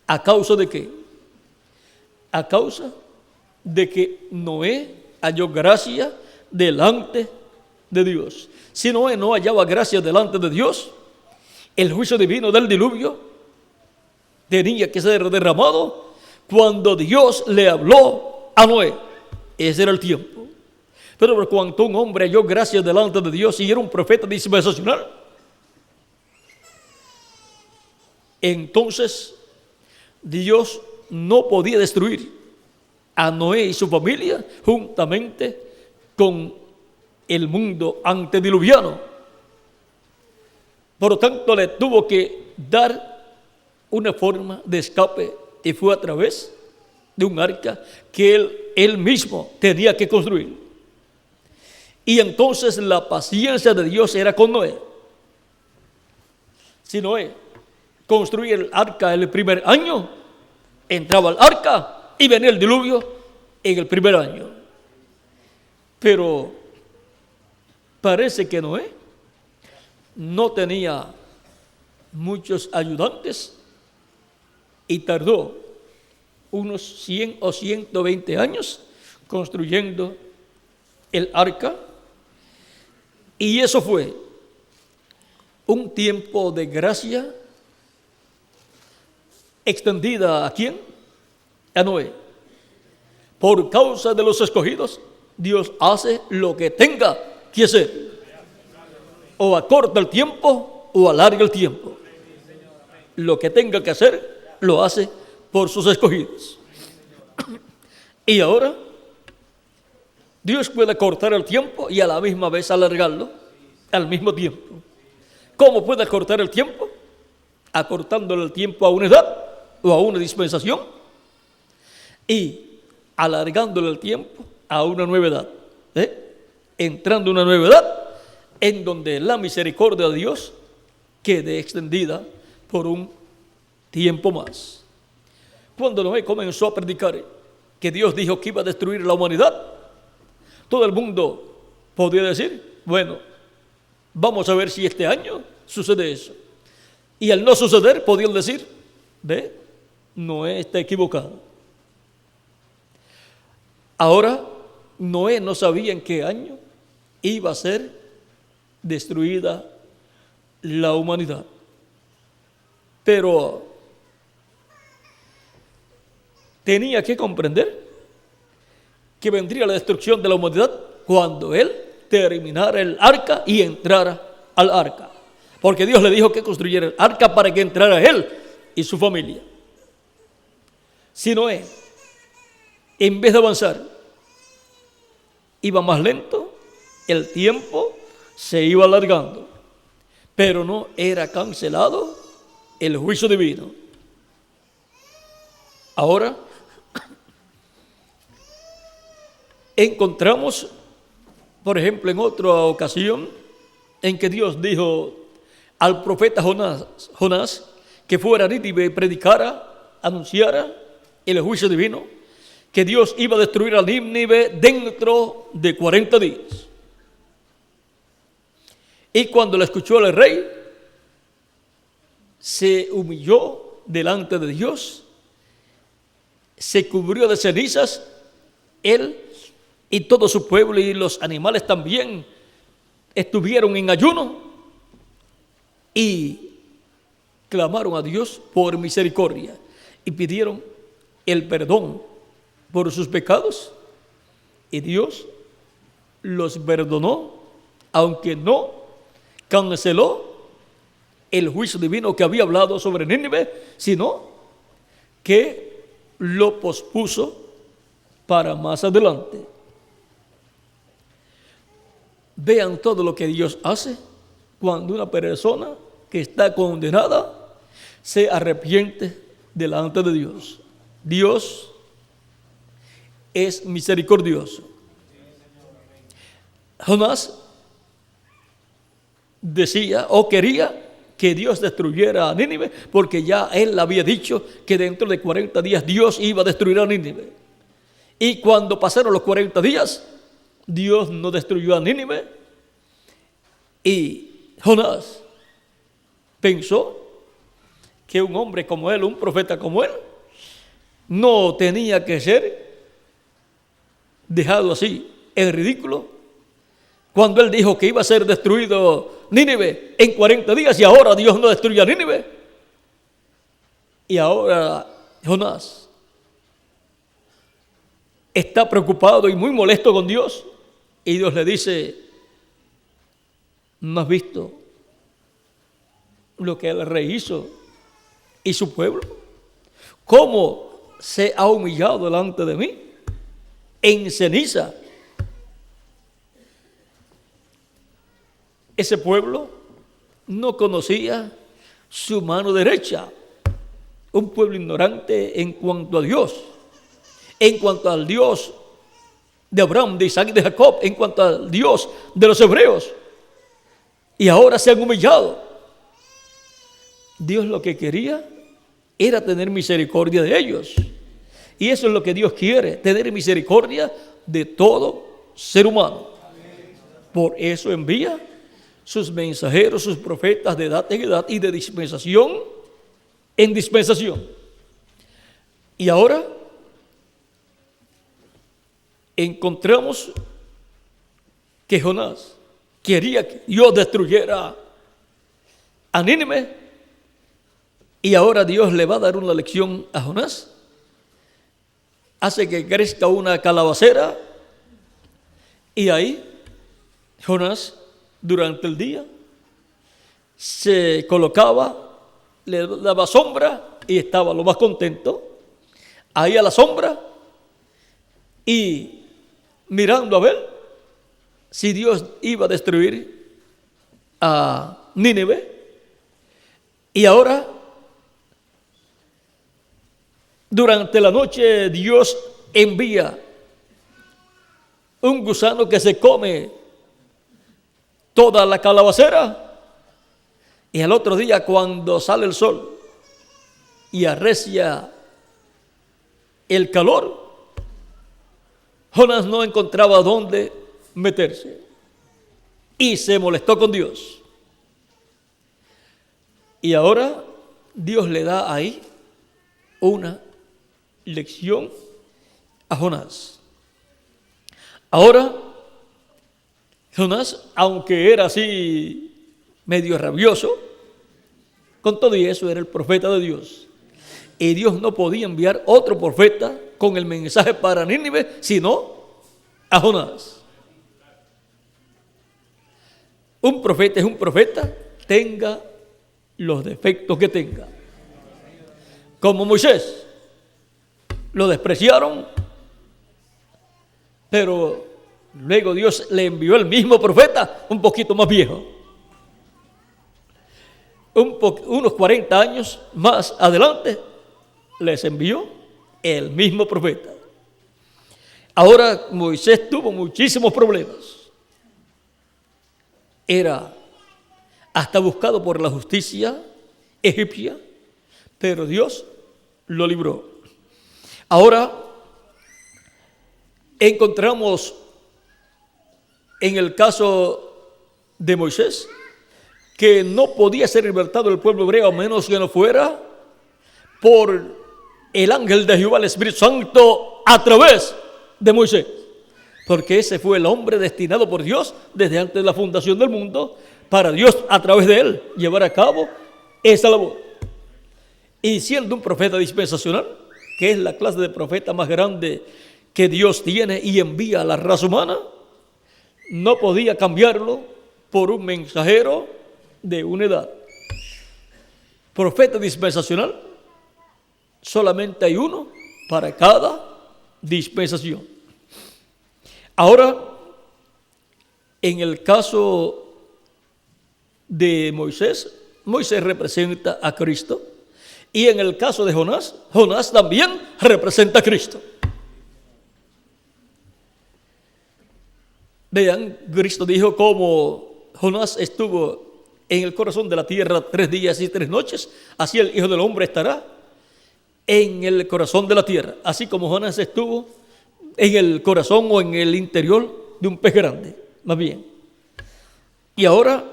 S2: ¿A causa de qué? A causa de que Noé halló gracia delante de Dios. Si Noé no hallaba gracia delante de Dios, el juicio divino del diluvio tenía que ser derramado cuando Dios le habló a Noé. Ese era el tiempo. Pero por cuanto un hombre halló gracia delante de Dios y era un profeta dispensacional, entonces Dios no podía destruir a Noé y su familia juntamente con el mundo antediluviano. Por lo tanto, le tuvo que dar una forma de escape y fue a través de un arca que él mismo tenía que construir. Y entonces la paciencia de Dios era con Noé. Si Noé construía el arca el primer año, entraba al arca y venía el diluvio en el primer año. Pero parece que Noé no tenía muchos ayudantes y tardó unos 100 o 120 años construyendo el arca. Y eso fue un tiempo de gracia extendida. ¿A quién? A Noé. Por causa de los escogidos, Dios hace lo que tenga que hacer. O acorta el tiempo o alarga el tiempo. Lo que tenga que hacer, lo hace por sus escogidos. Y ahora, Dios puede cortar el tiempo y a la misma vez alargarlo al mismo tiempo. ¿Cómo puede cortar el tiempo? Acortándole el tiempo a una edad o a una dispensación y alargándole el tiempo a una nueva edad. Entrando una nueva edad en donde la misericordia de Dios quede extendida por un tiempo más. Cuando Noé comenzó a predicar que Dios dijo que iba a destruir la humanidad, todo el mundo podía decir, bueno, vamos a ver si este año sucede eso. Y al no suceder, podían decir, Noé está equivocado. Ahora, Noé no sabía en qué año iba a ser destruida la humanidad. Pero tenía que comprender que vendría la destrucción de la humanidad cuando él terminara el arca y entrara al arca, porque Dios le dijo que construyera el arca para que entrara él y su familia. Si Noé, en vez de avanzar, iba más lento, el tiempo se iba alargando, pero no era cancelado el juicio divino. Ahora encontramos, por ejemplo, en otra ocasión en que Dios dijo al profeta Jonás que fuera a Nínive y predicara, anunciara el juicio divino, que Dios iba a destruir a Nínive dentro de 40 días. Y cuando lo escuchó el rey, se humilló delante de Dios, se cubrió de cenizas, él y todo su pueblo y los animales también estuvieron en ayuno y clamaron a Dios por misericordia y pidieron el perdón por sus pecados, y Dios los perdonó, aunque no canceló el juicio divino que había hablado sobre Nínive, sino que lo pospuso para más adelante. Vean todo lo que Dios hace cuando una persona que está condenada se arrepiente delante de Dios. Dios es misericordioso. Jonás decía o quería que Dios destruyera a Nínive, porque ya él había dicho que dentro de 40 días Dios iba a destruir a Nínive. Y cuando pasaron los 40 días, Dios no destruyó a Nínive, y Jonás pensó que un hombre como él, un profeta como él, no tenía que ser dejado así en ridículo, cuando él dijo que iba a ser destruido Nínive en 40 días, y ahora Dios no destruye a Nínive. Y ahora Jonás está preocupado y muy molesto con Dios, y Dios le dice: ¿no has visto lo que el rey hizo y su pueblo? ¿Cómo se ha humillado delante de mí en ceniza? Ese pueblo no conocía su mano derecha, un pueblo ignorante en cuanto a Dios, en cuanto al Dios de Abraham, de Isaac y de Jacob, en cuanto al Dios de los hebreos, y ahora se han humillado. Dios lo que quería era tener misericordia de ellos, y eso es lo que Dios quiere, tener misericordia de todo ser humano. Por eso envía sus mensajeros, sus profetas de edad en edad y de dispensación en dispensación. Y ahora encontramos que Jonás quería que Dios destruyera a Nínive, y ahora Dios le va a dar una lección a Jonás. Hace que crezca una calabacera, y ahí Jonás durante el día se colocaba, le daba sombra y estaba lo más contento ahí a la sombra y mirando a ver si Dios iba a destruir a Nínive. Y ahora, durante la noche, Dios envía un gusano que se come toda la calabacera, y al otro día, cuando sale el sol y arrecia el calor, Jonás no encontraba dónde meterse y se molestó con Dios. Y ahora Dios le da ahí una lección a Jonás. Ahora Jonás, aunque era así medio rabioso, con todo y eso era el profeta de Dios. Y Dios no podía enviar otro profeta con el mensaje para Nínive, sino a Jonás. Un profeta es un profeta, tenga los defectos que tenga. Como Moisés, lo despreciaron, pero luego Dios le envió el mismo profeta, un poquito más viejo. Unos 40 años más adelante, les envió el mismo profeta. Ahora Moisés tuvo muchísimos problemas. Era hasta buscado por la justicia egipcia, pero Dios lo libró. Ahora encontramos en el caso de Moisés que no podía ser libertado el pueblo hebreo a menos que no fuera por el ángel de Jehová, el Espíritu Santo, a través de Moisés. Porque ese fue el hombre destinado por Dios desde antes de la fundación del mundo, para Dios a través de él llevar a cabo esa labor. Y siendo un profeta dispensacional, que es la clase de profeta más grande que Dios tiene y envía a la raza humana, no podía cambiarlo por un mensajero de una edad. Profeta dispensacional, solamente hay uno para cada dispensación. Ahora, en el caso de Moisés, Moisés representa a Cristo. Y en el caso de Jonás, Jonás también representa a Cristo. Vean, Cristo dijo cómo Jonás estuvo en el corazón de la tierra 3 días y 3 noches, así el Hijo del Hombre estará en el corazón de la tierra, así como Jonás estuvo en el corazón o en el interior de un pez grande, más bien. Y ahora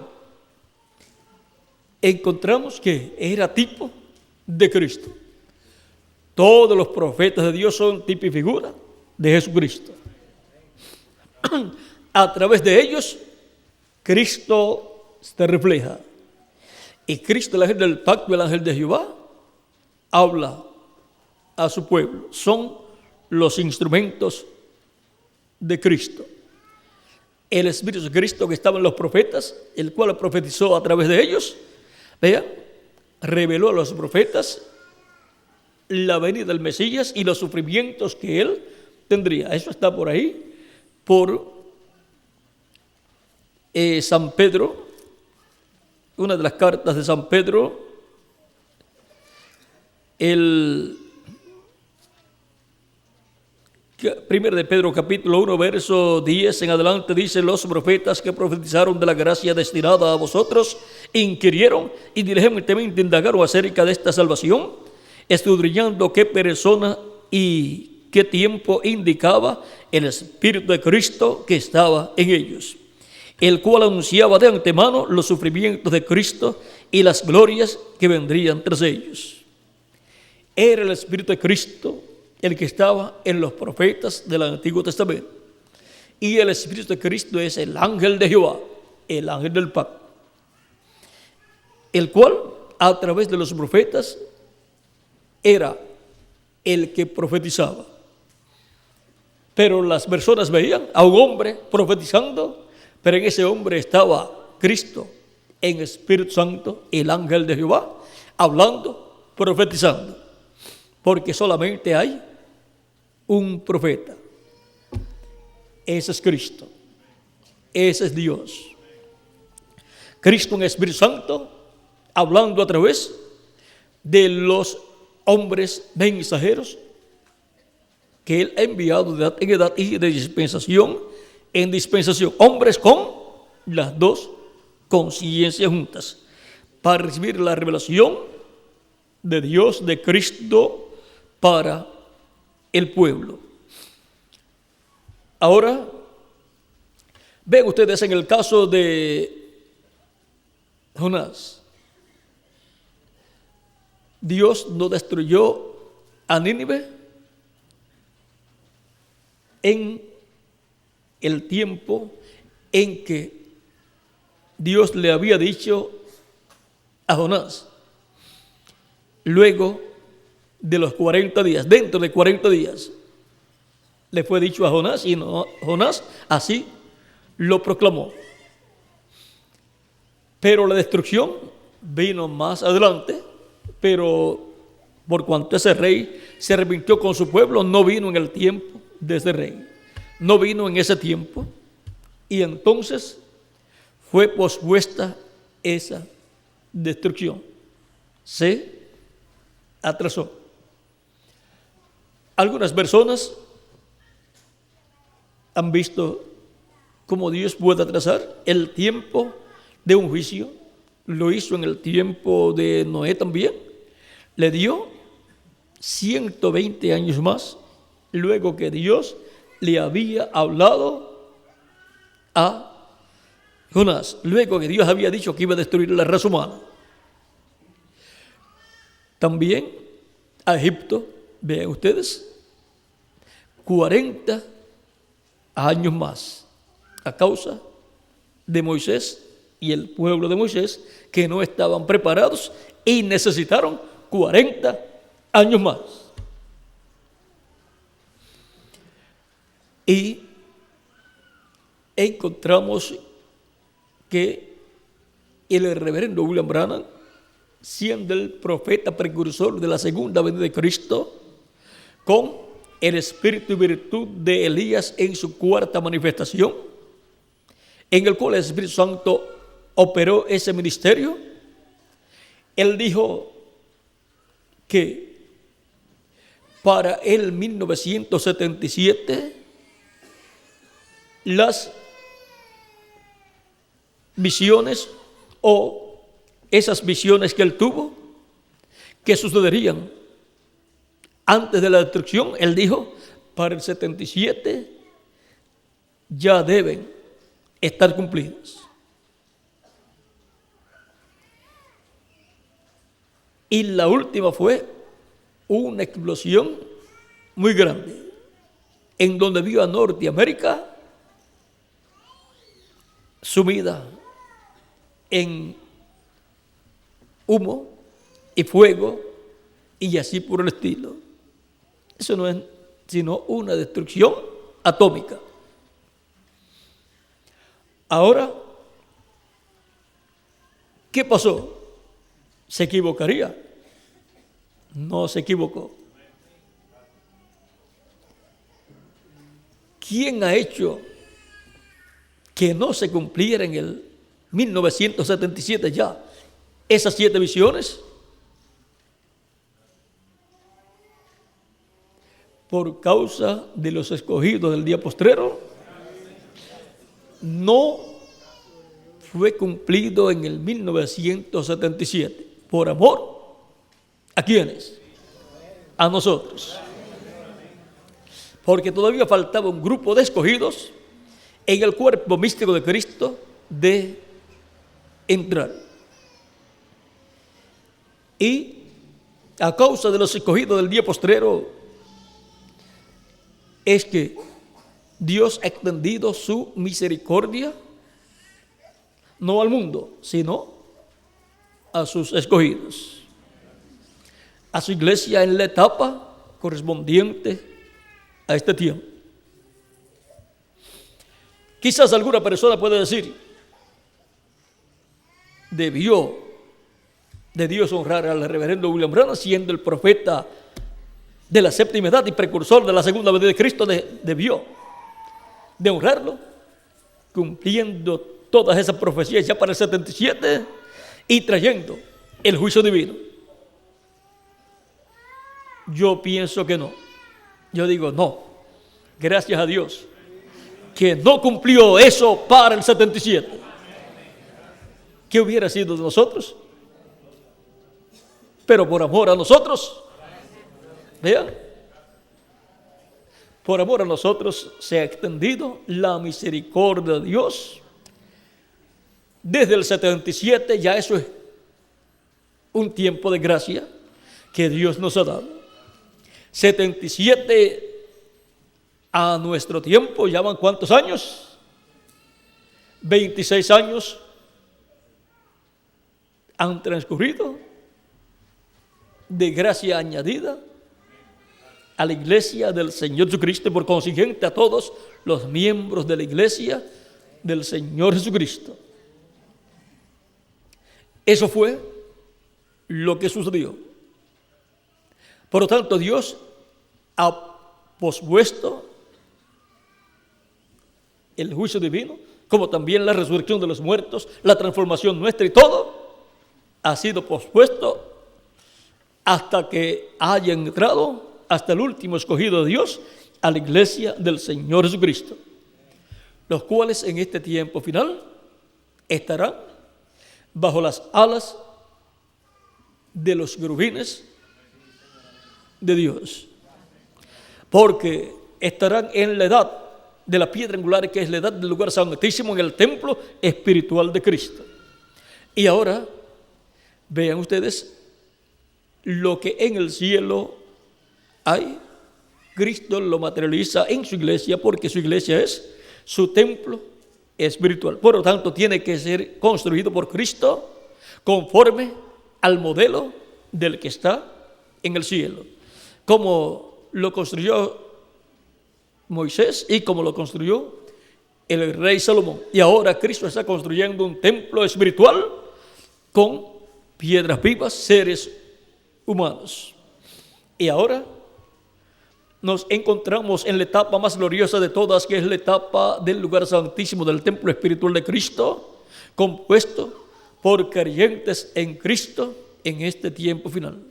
S2: encontramos que era tipo de Cristo. Todos los profetas de Dios son tipo y figura de Jesucristo. A través de ellos, Cristo se refleja. Y Cristo, el ángel del pacto, el ángel de Jehová, habla a su pueblo. Son los instrumentos de Cristo. El Espíritu de Cristo que estaba en los profetas, el cual profetizó a través de ellos, vean, reveló a los profetas la venida del Mesías y los sufrimientos que él tendría. Eso está por ahí, por San Pedro, una de las cartas de San Pedro, el 1 de Pedro capítulo 1 verso 10 en adelante dice: los profetas que profetizaron de la gracia destinada a vosotros inquirieron y diligentemente indagaron acerca de esta salvación, escudriñando qué persona y qué tiempo indicaba el Espíritu de Cristo que estaba en ellos, el cual anunciaba de antemano los sufrimientos de Cristo y las glorias que vendrían tras ellos. Era el Espíritu de Cristo el que estaba en los profetas del Antiguo Testamento. Y el Espíritu de Cristo es el ángel de Jehová, el ángel del pacto, el cual a través de los profetas era el que profetizaba. Pero las personas veían a un hombre profetizando, pero en ese hombre estaba Cristo en Espíritu Santo, el ángel de Jehová, hablando, profetizando. Porque solamente hay un profeta. Ese es Cristo. Ese es Dios. Cristo en Espíritu Santo, hablando a través de los hombres mensajeros que Él ha enviado de edad en edad y de dispensación en dispensación. Hombres con las dos conciencias juntas para recibir la revelación de Dios, de Cristo, para el pueblo. Ahora, ven ustedes en el caso de Jonás. Dios no destruyó a Nínive en el tiempo en que Dios le había dicho a Jonás. Luego de los 40 días, dentro de 40 días, le fue dicho a Jonás y Jonás así lo proclamó. Pero la destrucción vino más adelante, pero por cuanto ese rey se arrepintió con su pueblo, no vino en el tiempo de ese rey, no vino en ese tiempo, y entonces fue pospuesta esa destrucción, se atrasó. Algunas personas han visto cómo Dios puede atrasar el tiempo de un juicio. Lo hizo en el tiempo de Noé también. Le dio 120 años más, luego que Dios le había hablado a Jonás, luego que Dios había dicho que iba a destruir la raza humana. También a Egipto, vean ustedes, 40 años más, a causa de Moisés y el pueblo de Moisés, que no estaban preparados y necesitaron 40 años más. Y encontramos que el reverendo William Branham, siendo el profeta precursor de la segunda venida de Cristo, con el espíritu y virtud de Elías en su cuarta manifestación, en el cual el Espíritu Santo operó ese ministerio, él dijo que para el 1977 las visiones o esas visiones que él tuvo, que sucederían antes de la destrucción, él dijo, para el 77 ya deben estar cumplidas. Y la última fue una explosión muy grande, en donde vio a Norteamérica sumida en humo y fuego y así por el estilo. Eso no es sino una destrucción atómica. Ahora, ¿qué pasó? ¿Se equivocaría? No se equivocó. ¿Quién ha hecho que no se cumpliera en el 1977 ya esas 7 visiones? Por causa de los escogidos del día postrero, no fue cumplido en el 1977. ¿Por amor? ¿A quiénes? A nosotros. Porque todavía faltaba un grupo de escogidos en el cuerpo místico de Cristo de entrar. Y a causa de los escogidos del día postrero, es que Dios ha extendido su misericordia no al mundo, sino a sus escogidos, a su iglesia en la etapa correspondiente a este tiempo. Quizás alguna persona puede decir, debió de Dios honrar al reverendo William Branham siendo el profeta de la séptima edad y precursor de la segunda venida de Cristo, debió de honrarlo, cumpliendo todas esas profecías ya para el 77 y trayendo el juicio divino. Yo pienso que no. Yo digo no. Gracias a Dios que no cumplió eso para el 77. ¿Qué hubiera sido de nosotros? Pero por amor a nosotros, vean, por amor a nosotros se ha extendido la misericordia de Dios. Desde el 77 ya eso es un tiempo de gracia que Dios nos ha dado. 77 a nuestro tiempo, ¿llaman cuántos años? 26 años han transcurrido de gracia añadida a la iglesia del Señor Jesucristo y por consiguiente a todos los miembros de la iglesia del Señor Jesucristo. Eso fue lo que sucedió. Por lo tanto, Dios ha pospuesto el juicio divino, como también la resurrección de los muertos, la transformación nuestra y todo ha sido pospuesto hasta que haya entrado hasta el último escogido de Dios a la iglesia del Señor Jesucristo, los cuales en este tiempo final estarán bajo las alas de los querubines de Dios, porque estarán en la edad de la piedra angular, que es la edad del lugar santísimo, en el templo espiritual de Cristo. Y ahora vean ustedes lo que en el cielo hay. Cristo lo materializa en su iglesia, porque su iglesia es su templo espiritual. Por lo tanto, tiene que ser construido por Cristo conforme al modelo del que está en el cielo, como lo construyó Moisés y como lo construyó el rey Salomón. Y ahora Cristo está construyendo un templo espiritual con piedras vivas, seres humanos. Y ahora nos encontramos en la etapa más gloriosa de todas, que es la etapa del lugar santísimo del templo espiritual de Cristo, compuesto por creyentes en Cristo en este tiempo final.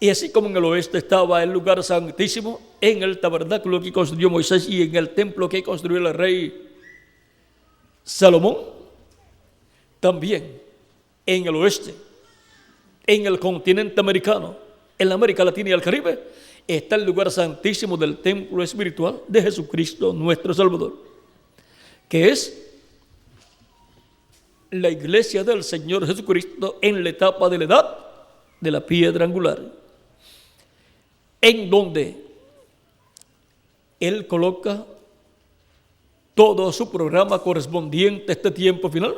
S2: Y así como en el oeste estaba el lugar santísimo, en el tabernáculo que construyó Moisés y en el templo que construyó el rey Salomón, también en el oeste, en el continente americano, en la América Latina y el Caribe, está el lugar santísimo del templo espiritual de Jesucristo nuestro Salvador, que es la iglesia del Señor Jesucristo en la etapa de la edad de la piedra angular, en donde Él coloca todo su programa correspondiente a este tiempo final,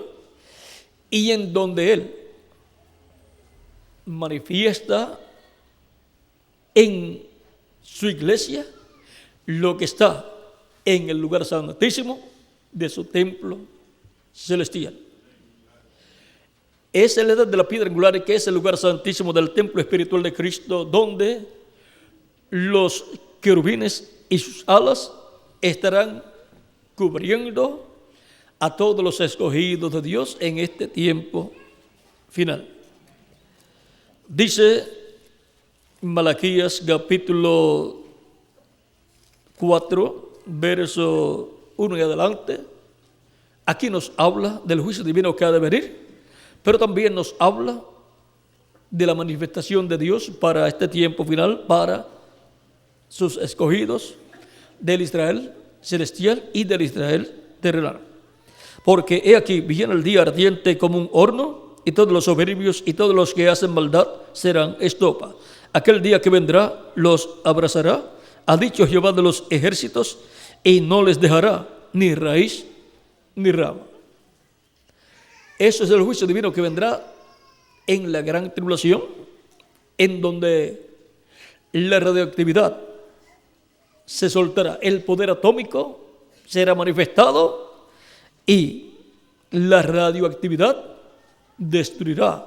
S2: y en donde Él manifiesta en su iglesia lo que está en el lugar santísimo de su templo celestial. Esa es la edad de la piedra angular, que es el lugar santísimo del templo espiritual de Cristo, donde los querubines y sus alas estarán cubriendo a todos los escogidos de Dios en este tiempo final. Dice Malaquías capítulo 4, verso 1 y adelante. Aquí nos habla del juicio divino que ha de venir, pero también nos habla de la manifestación de Dios para este tiempo final, para sus escogidos del Israel celestial y del Israel terrenal. Porque he aquí, viene el día ardiente como un horno, y todos los soberbios y todos los que hacen maldad serán estopa. Aquel día que vendrá los abrazará, ha dicho Jehová de los ejércitos, y no les dejará ni raíz ni rama. Eso es el juicio divino que vendrá en la gran tribulación, en donde la radioactividad se soltará, el poder atómico será manifestado y la radioactividad destruirá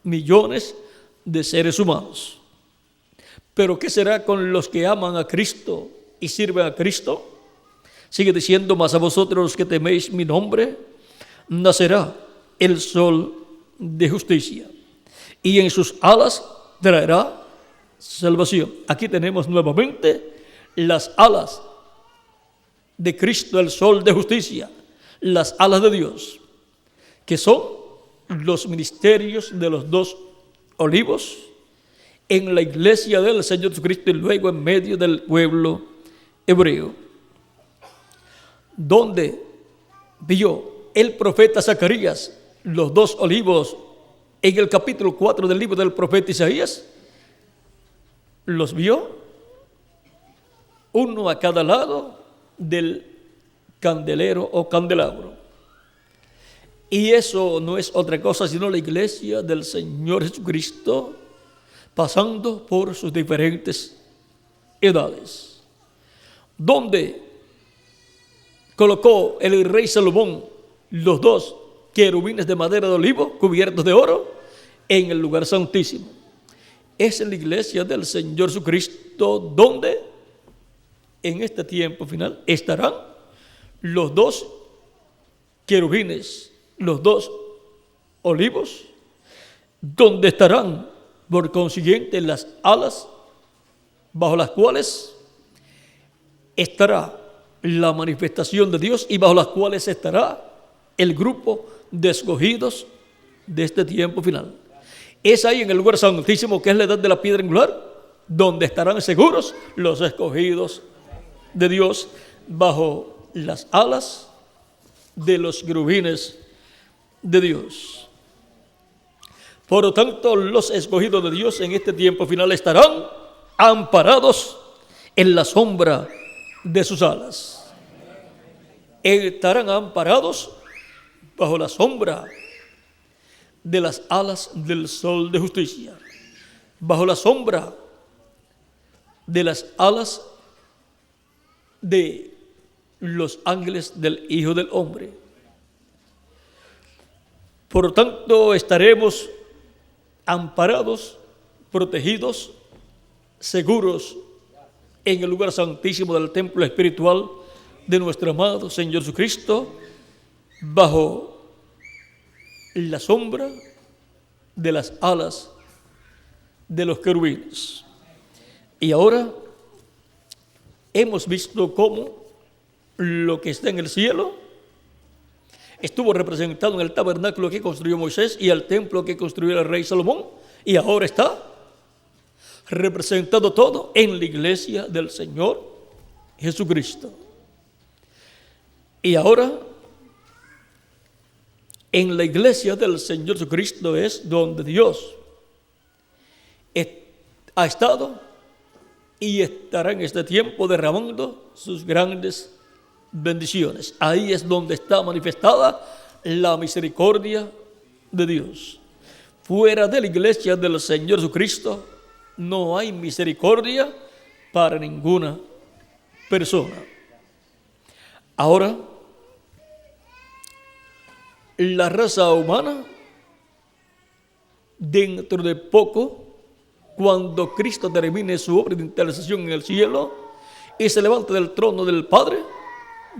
S2: millones de seres humanos. Pero ¿qué será con los que aman a Cristo y sirven a Cristo? Sigue diciendo: mas a vosotros los que teméis mi nombre, nacerá el sol de justicia, y en sus alas traerá salvación. Aquí tenemos nuevamente las alas de Cristo, el sol de justicia, las alas de Dios, que son los ministerios de los dos olivos en la iglesia del Señor Jesucristo y luego en medio del pueblo hebreo, donde vio el profeta Zacarías los dos olivos en el capítulo 4 del libro del profeta Isaías. Los vio uno a cada lado del candelero o candelabro. Y eso no es otra cosa sino la iglesia del Señor Jesucristo pasando por sus diferentes edades, donde colocó el rey Salomón los dos querubines de madera de olivo cubiertos de oro en el lugar santísimo. Es en la iglesia del Señor Jesucristo donde en este tiempo final estarán los dos querubines, los dos olivos, donde estarán por consiguiente las alas bajo las cuales estará la manifestación de Dios y bajo las cuales estará el grupo de escogidos de este tiempo final. Es ahí en el lugar santísimo, que es la edad de la piedra angular, donde estarán seguros los escogidos de Dios bajo las alas de los querubines de Dios. Por lo tanto, los escogidos de Dios en este tiempo final estarán amparados en la sombra de sus alas. Estarán amparados bajo la sombra de las alas del sol de justicia, bajo la sombra de las alas de los ángeles del Hijo del Hombre. Por lo tanto, estaremos amparados, protegidos, seguros en el lugar santísimo del templo espiritual de nuestro amado Señor Jesucristo, bajo la sombra de las alas de los querubines. Y ahora hemos visto cómo lo que está en el cielo estuvo representado en el tabernáculo que construyó Moisés y el templo que construyó el rey Salomón, y ahora está representado todo en la iglesia del Señor Jesucristo. Y ahora en la iglesia del Señor Jesucristo es donde Dios ha estado y estará en este tiempo derramando sus grandes bendiciones. Ahí es donde está manifestada la misericordia de Dios. Fuera de la iglesia del Señor Jesucristo no hay misericordia para ninguna persona. Ahora, la raza humana, dentro de poco, cuando Cristo termine su obra de intercesión en el cielo y se levante del trono del Padre,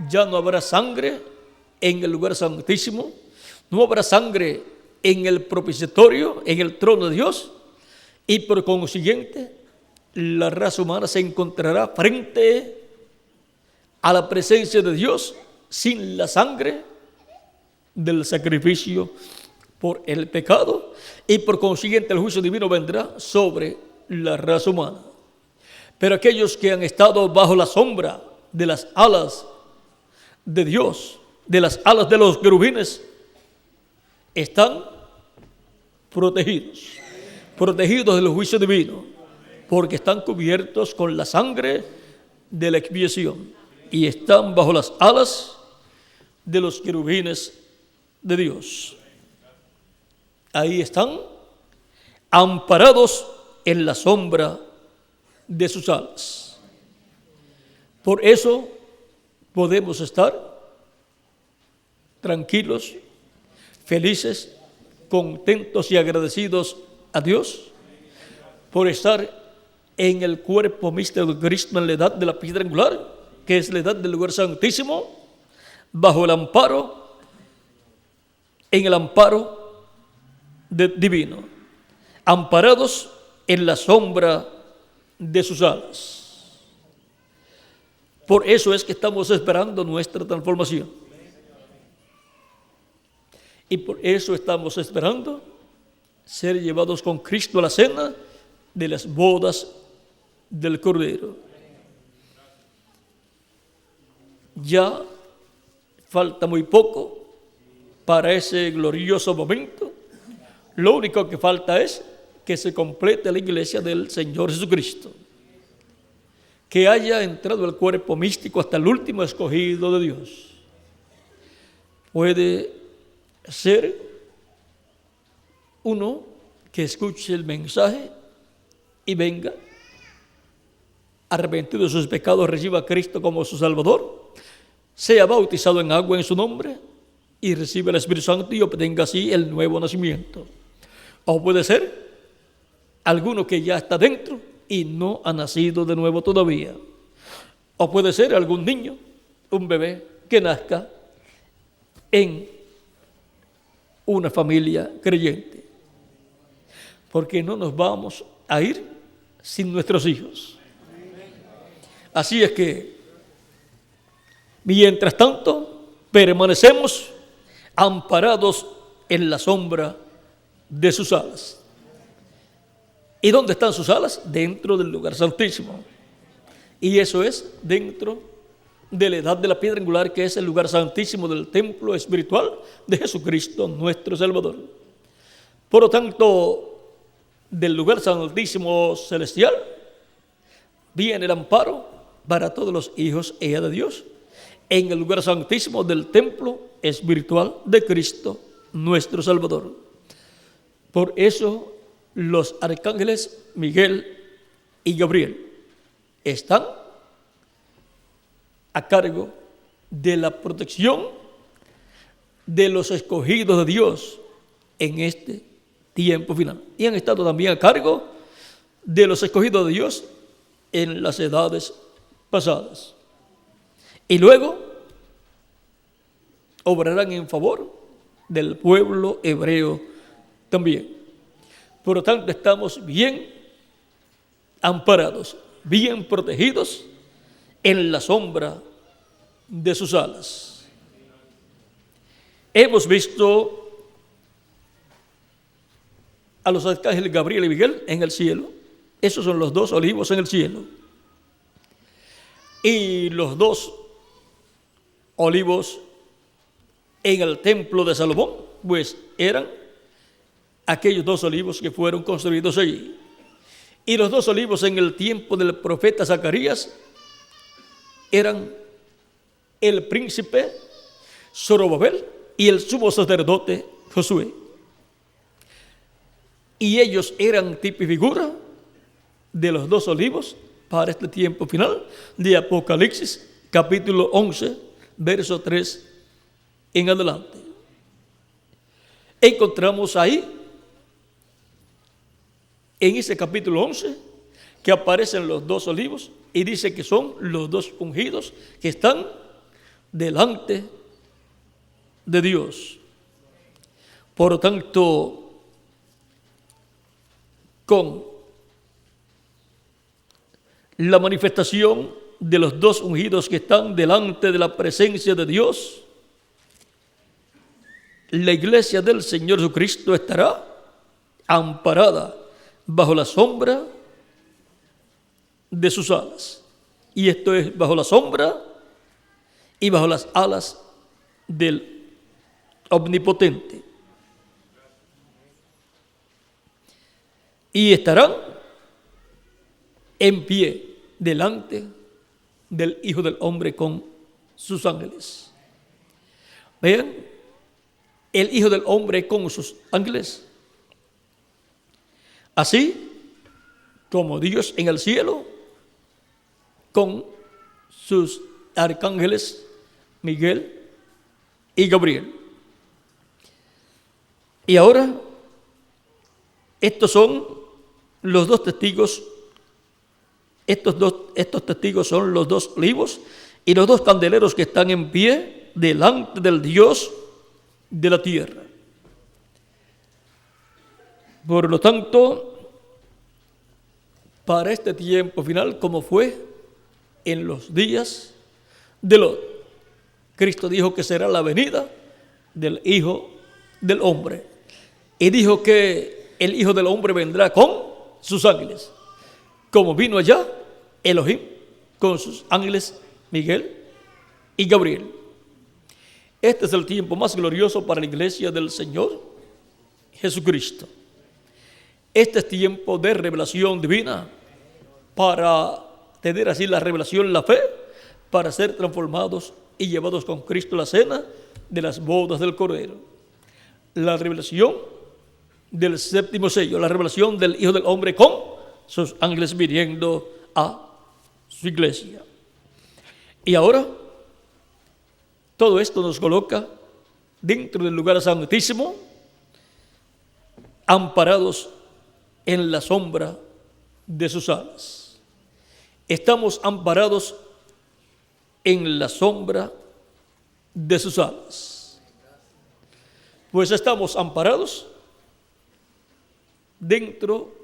S2: ya no habrá sangre en el lugar santísimo, no habrá sangre en el propiciatorio, en el trono de Dios, y por consiguiente la raza humana se encontrará frente a la presencia de Dios sin la sangre del sacrificio por el pecado, y por consiguiente el juicio divino vendrá sobre la raza humana. Pero aquellos que han estado bajo la sombra de las alas de Dios, de las alas de los querubines, están protegidos del juicio divino, porque están cubiertos con la sangre de la expiación y están bajo las alas de los querubines de Dios. Ahí están amparados en la sombra de sus alas. Por eso podemos estar tranquilos, felices, contentos y agradecidos a Dios por estar en el cuerpo místico de Cristo en la edad de la piedra angular, que es la edad del lugar santísimo, bajo el amparo, en el amparo divino, amparados en la sombra de sus alas. Por eso es que estamos esperando nuestra transformación. Y por eso estamos esperando ser llevados con Cristo a la cena de las bodas del Cordero. Ya falta muy poco para ese glorioso momento. Lo único que falta es que se complete la iglesia del Señor Jesucristo, que haya entrado el cuerpo místico hasta el último escogido de Dios. Puede ser uno que escuche el mensaje y venga arrepentido de sus pecados, reciba a Cristo como su Salvador, sea bautizado en agua en su nombre y recibe el Espíritu Santo y obtenga así el nuevo nacimiento. O puede ser alguno que ya está dentro y no ha nacido de nuevo todavía. O puede ser algún niño, un bebé que nazca en una familia creyente. Porque no nos vamos a ir sin nuestros hijos. Así es que, mientras tanto, permanecemos amparados en la sombra de sus alas. ¿Y dónde están sus alas? Dentro del lugar santísimo. Y eso es dentro de la edad de la piedra angular, que es el lugar santísimo del templo espiritual de Jesucristo, nuestro Salvador. Por lo tanto, del lugar santísimo celestial viene el amparo para todos los hijos e hijas de Dios en el lugar santísimo del templo espiritual de Cristo, nuestro Salvador. Por eso los arcángeles Miguel y Gabriel están a cargo de la protección de los escogidos de Dios en este tiempo final. Y han estado también a cargo de los escogidos de Dios en las edades pasadas. Y luego obrarán en favor del pueblo hebreo también. Por lo tanto, estamos bien amparados, bien protegidos en la sombra de sus alas. Hemos visto a los arcángeles Gabriel y Miguel en el cielo. Esos son los dos olivos en el cielo. Y los dos olivos en el templo de Salomón, pues eran aquellos dos olivos que fueron construidos allí. Y los dos olivos en el tiempo del profeta Zacarías eran el príncipe Zorobabel y el sumo sacerdote Josué. Y ellos eran tipo y figura de los dos olivos para este tiempo final de Apocalipsis, capítulo 11, verso 3 en adelante. Encontramos ahí, en ese capítulo 11, que aparecen los dos olivos y dice que son los dos ungidos que están delante de Dios. Por lo tanto, con la manifestación de los dos ungidos que están delante de la presencia de Dios, la iglesia del Señor Jesucristo estará amparada bajo la sombra de sus alas. Y esto es bajo la sombra y bajo las alas del Omnipotente. Y estarán en pie delante del Hijo del Hombre con sus ángeles. Vean, el Hijo del Hombre con sus ángeles. Así como Dios en el cielo con sus arcángeles Miguel y Gabriel. Y ahora, estos son los dos testigos. Estos testigos son los dos olivos y los dos candeleros que están en pie delante del Dios de la tierra. Por lo tanto, para este tiempo final, como fue en los días de Lot, Cristo dijo que será la venida del Hijo del Hombre. Y dijo que el Hijo del Hombre vendrá con sus ángeles, como vino allá Elohim con sus ángeles Miguel y Gabriel. Este es el tiempo más glorioso para la iglesia del Señor Jesucristo. Este es tiempo de revelación divina para tener así la revelación, la fe, para ser transformados y llevados con Cristo a la cena de las bodas del Cordero. La revelación del séptimo sello, la revelación del Hijo del Hombre con sus ángeles viniendo a su iglesia. Y ahora, todo esto nos coloca dentro del lugar santísimo, amparados en la sombra de sus alas. Estamos amparados en la sombra de sus alas. Pues estamos amparados dentro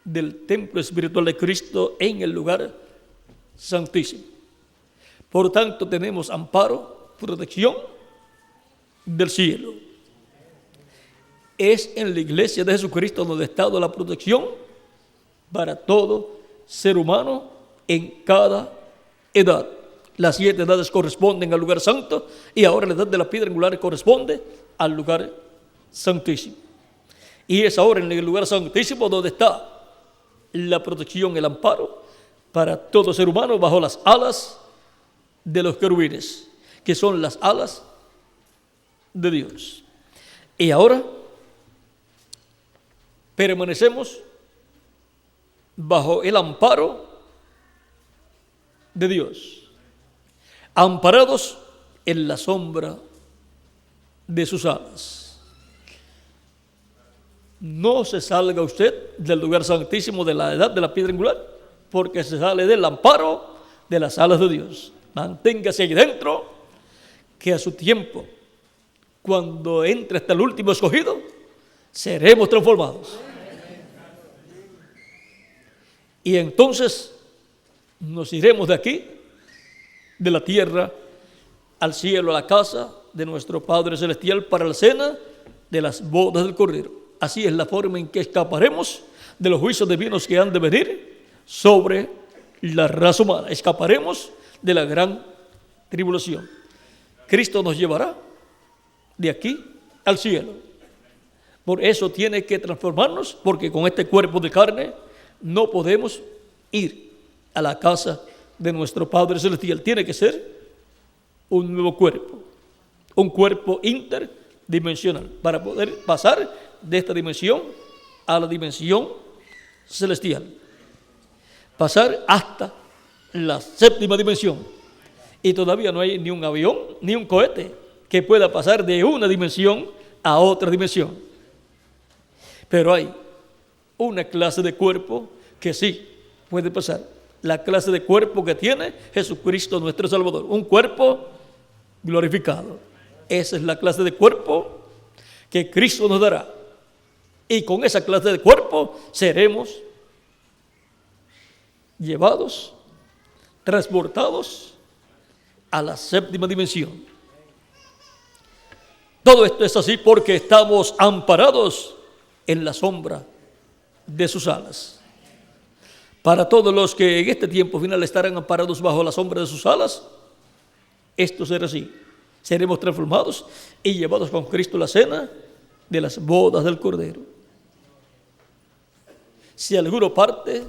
S2: del templo espiritual de Cristo en el lugar santísimo. Por tanto, tenemos amparo, protección del cielo. Es en la iglesia de Jesucristo donde está la protección para todo ser humano en cada edad. Las 7 edades corresponden al lugar santo y ahora la edad de la piedra angular corresponde al lugar santísimo. Y es ahora en el lugar santísimo donde está la protección, el amparo para todo ser humano bajo las alas de los querubines, que son las alas de Dios. Y ahora permanecemos bajo el amparo de Dios, amparados en la sombra de sus alas. No se salga usted del lugar santísimo de la edad de la piedra angular, porque se sale del amparo de las alas de Dios. Manténgase ahí dentro, que a su tiempo, cuando entre hasta el último escogido, seremos transformados. Y entonces nos iremos de aquí, de la tierra, al cielo, a la casa de nuestro Padre Celestial para la cena de las bodas del Cordero. Así es la forma en que escaparemos de los juicios divinos que han de venir sobre la raza humana. Escaparemos de la gran tribulación. Cristo nos llevará de aquí al cielo. Por eso tiene que transformarnos, porque con este cuerpo de carne no podemos ir a la casa de nuestro Padre Celestial. Tiene que ser un nuevo cuerpo, un cuerpo interdimensional, para poder pasar de esta dimensión a la dimensión celestial. Pasar hasta la 7ª dimensión. Y todavía no hay ni un avión ni un cohete que pueda pasar de una dimensión a otra dimensión. Pero hay una clase de cuerpo que sí puede pasar. La clase de cuerpo que tiene Jesucristo nuestro Salvador. Un cuerpo glorificado. Esa es la clase de cuerpo que Cristo nos dará. Y con esa clase de cuerpo seremos llevados, transportados a la 7ª dimensión. Todo esto es así porque estamos amparados en la sombra de sus alas. Para todos los que en este tiempo final estarán amparados bajo la sombra de sus alas, esto será así. Seremos transformados y llevados con Cristo a la cena de las bodas del Cordero. Si alguno parte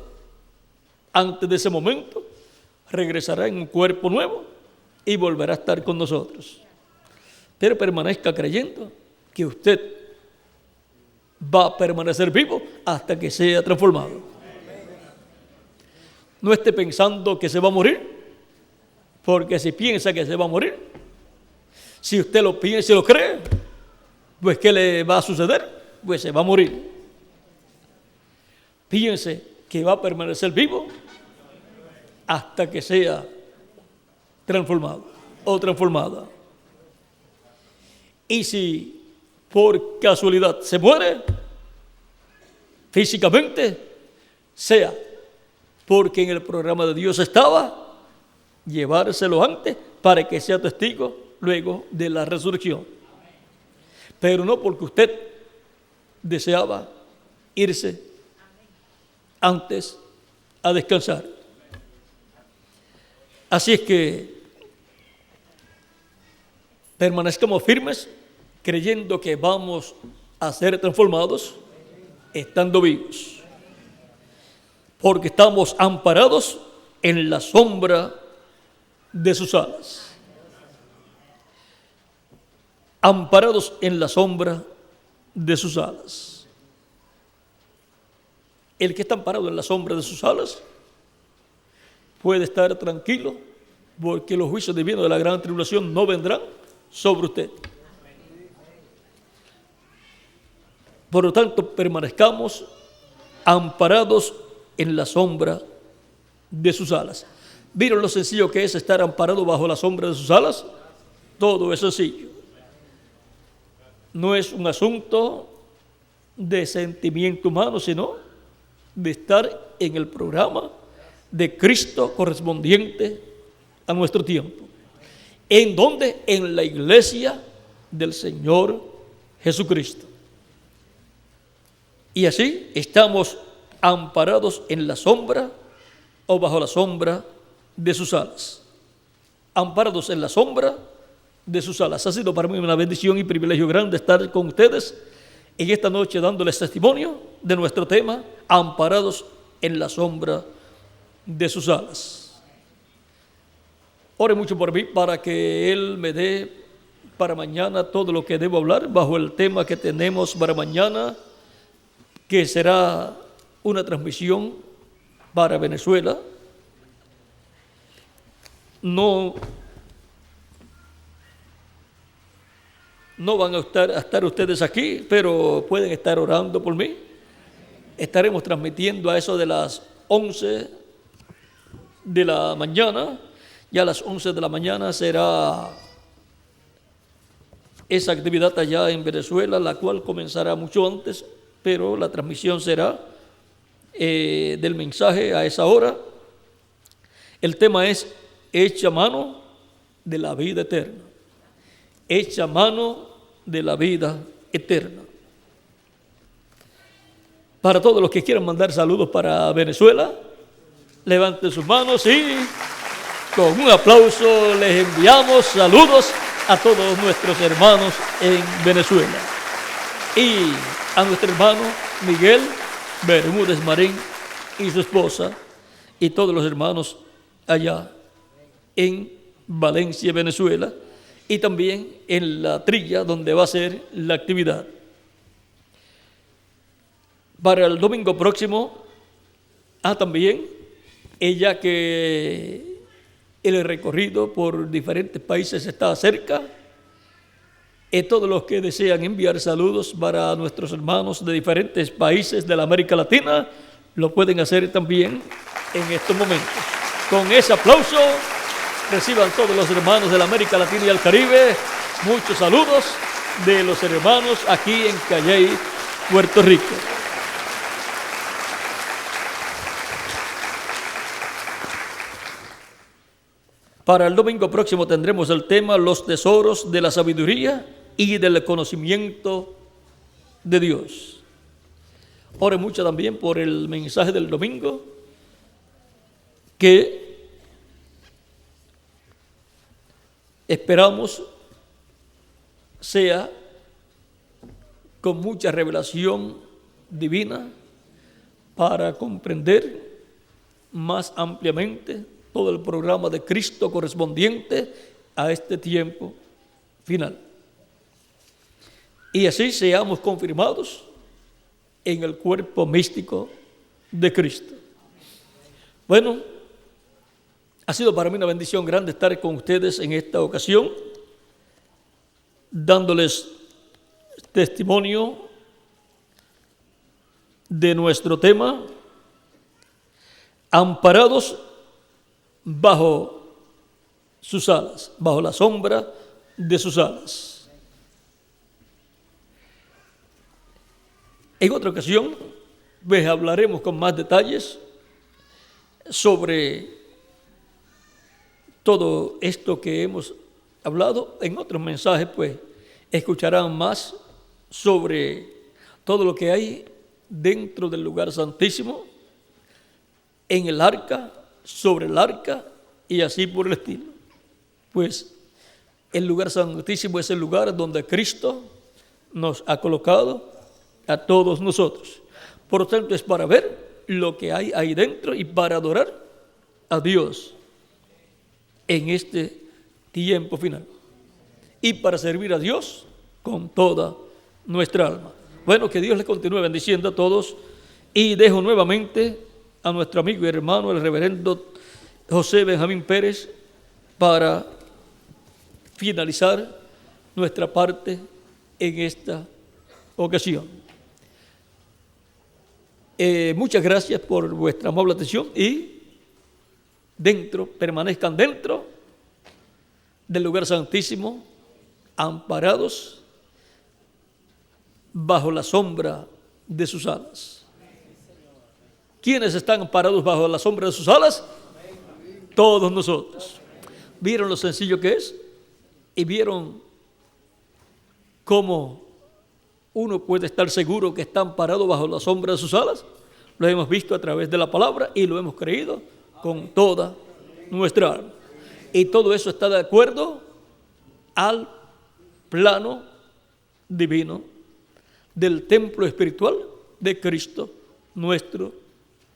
S2: antes de ese momento, regresará en un cuerpo nuevo y volverá a estar con nosotros. Pero permanezca creyendo que usted va a permanecer vivo hasta que sea transformado. No esté pensando que se va a morir, porque si piensa que se va a morir, si usted lo piensa y lo cree, pues ¿qué le va a suceder? Pues se va a morir. Piense que va a permanecer vivo hasta que sea transformado o transformada. Y si por casualidad se muere físicamente, sea porque en el programa de Dios estaba llevárselo antes para que sea testigo luego de la resurrección. Pero no porque usted deseaba irse antes a descansar. Así es que permanezcamos firmes creyendo que vamos a ser transformados estando vivos, porque estamos amparados en la sombra de sus alas. Amparados en la sombra de sus alas. El que está amparado en la sombra de sus alas puede estar tranquilo, porque los juicios divinos de la gran tribulación no vendrán sobre usted. Por lo tanto, permanezcamos amparados en la sombra de sus alas. ¿Vieron lo sencillo que es estar amparado bajo la sombra de sus alas? Todo es sencillo. No es un asunto de sentimiento humano, sino de estar en el programa de Cristo correspondiente a nuestro tiempo. ¿En dónde? En la iglesia del Señor Jesucristo. Y así estamos amparados en la sombra o bajo la sombra de sus alas. Amparados en la sombra de sus alas. Ha sido para mí una bendición y privilegio grande estar con ustedes en esta noche dándoles testimonio de nuestro tema, amparados en la sombra de sus alas. Ore mucho por mí para que Él me dé para mañana todo lo que debo hablar bajo el tema que tenemos para mañana, que será una transmisión para Venezuela. No van a estar ustedes aquí, pero pueden estar orando por mí. Estaremos transmitiendo a eso de las 11 de la mañana. Ya a las 11 de la mañana será esa actividad allá en Venezuela, la cual comenzará mucho antes, pero la transmisión será del mensaje a esa hora. El tema es hecha mano de la vida eterna. Hecha mano de la vida eterna. Para todos los que quieran mandar saludos para Venezuela, levanten sus manos y con un aplauso les enviamos saludos a todos nuestros hermanos en Venezuela. Y a nuestro hermano Miguel Bermúdez Marín y su esposa y todos los hermanos allá en Valencia, Venezuela, y también en la trilla donde va a ser la actividad. Para el domingo próximo, también, ya que el recorrido por diferentes países está cerca, todos los que desean enviar saludos para nuestros hermanos de diferentes países de la América Latina, lo pueden hacer también en estos momentos. Con ese aplauso, reciban todos los hermanos de la América Latina y el Caribe muchos saludos de los hermanos aquí en Calley, Puerto Rico. Para el domingo próximo tendremos el tema los tesoros de la sabiduría y del conocimiento de Dios. Ore mucho también por el mensaje del domingo, que esperamos sea con mucha revelación divina para comprender más ampliamente todo el programa de Cristo correspondiente a este tiempo final. Y así seamos confirmados en el cuerpo místico de Cristo. Bueno, ha sido para mí una bendición grande estar con ustedes en esta ocasión, dándoles testimonio de nuestro tema, amparados bajo sus alas, bajo la sombra de sus alas. En otra ocasión, pues hablaremos con más detalles sobre todo esto que hemos hablado. En otros mensajes, pues, escucharán más sobre todo lo que hay dentro del lugar santísimo, en el arca, sobre el arca y así por el estilo. Pues el lugar santísimo es el lugar donde Cristo nos ha colocado a todos nosotros. Por lo tanto, es para ver lo que hay ahí dentro y para adorar a Dios en este tiempo final y para servir a Dios con toda nuestra alma. Bueno, que Dios les continúe bendiciendo a todos, y dejo nuevamente a nuestro amigo y hermano, el reverendo José Benjamín Pérez, para finalizar nuestra parte en esta ocasión. Muchas gracias por vuestra amable atención y permanezcan dentro del lugar santísimo, amparados bajo la sombra de sus alas. ¿Quiénes están amparados bajo la sombra de sus alas? Todos nosotros. ¿Vieron lo sencillo que es? ¿Y vieron cómo uno puede estar seguro que está amparado bajo la sombra de sus alas? Lo hemos visto a través de la palabra y lo hemos creído con toda nuestra alma. Y todo eso está de acuerdo al plano divino del templo espiritual de Cristo, nuestro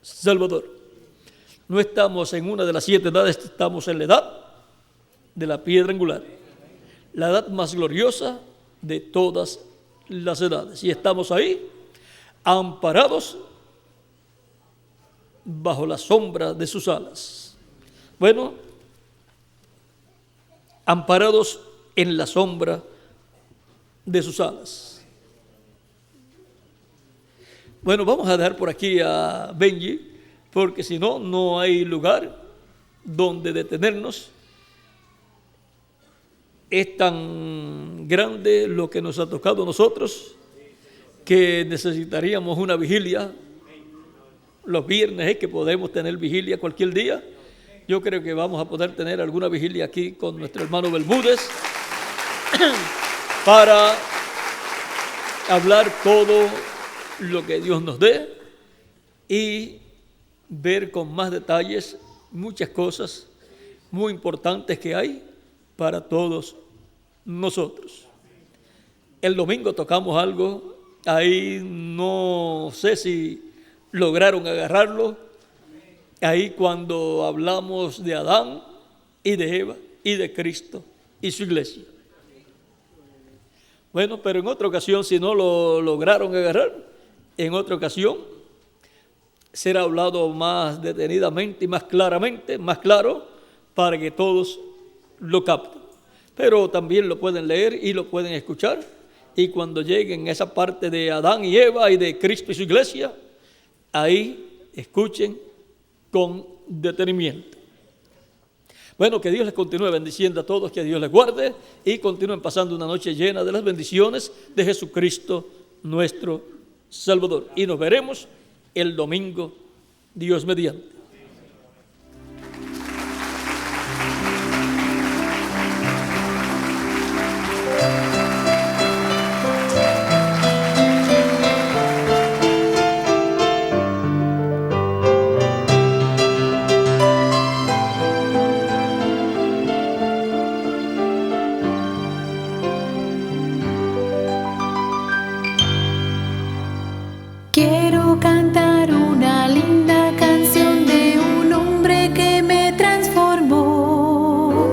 S2: Salvador. No estamos en una de las 7 edades, estamos en la edad de la piedra angular, la edad más gloriosa de todas las edades. Y estamos ahí, amparados bajo la sombra de sus alas. Bueno, amparados en la sombra de sus alas. Bueno, vamos a dejar por aquí a Benji, porque si no, no hay lugar donde detenernos. Es tan grande lo que nos ha tocado a nosotros que necesitaríamos una vigilia. Los viernes es que podemos tener vigilia cualquier día. Yo creo que vamos a poder tener alguna vigilia aquí con nuestro hermano Bermúdez para hablar todo lo que Dios nos dé y ver con más detalles muchas cosas muy importantes que hay para todos nosotros. El domingo tocamos algo, ahí no sé si lograron agarrarlo, ahí cuando hablamos de Adán y de Eva y de Cristo y su iglesia. Bueno, pero en otra ocasión, si no lo lograron agarrar, en otra ocasión será hablado más detenidamente y más claramente, más claro, para que todos lo capten. Pero también lo pueden leer y lo pueden escuchar, y cuando lleguen a esa parte de Adán y Eva y de Cristo y su iglesia, ahí escuchen con detenimiento. Bueno, que Dios les continúe bendiciendo a todos, que Dios les guarde y continúen pasando una noche llena de las bendiciones de Jesucristo nuestro Salvador. Y nos veremos el domingo, Dios mediante.
S3: Quiero cantar una linda canción de un hombre que me transformó.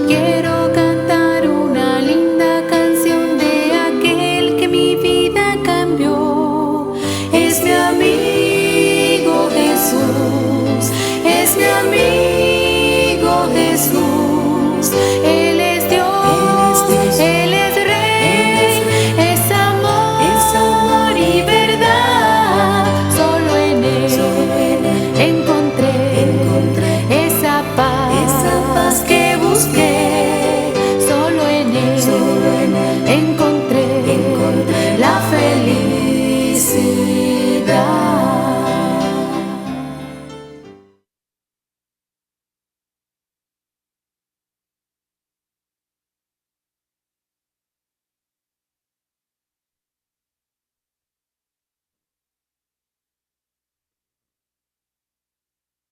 S3: Quiero cantar una linda canción de aquel que mi vida cambió. Es mi amigo Jesús, es mi amigo Jesús.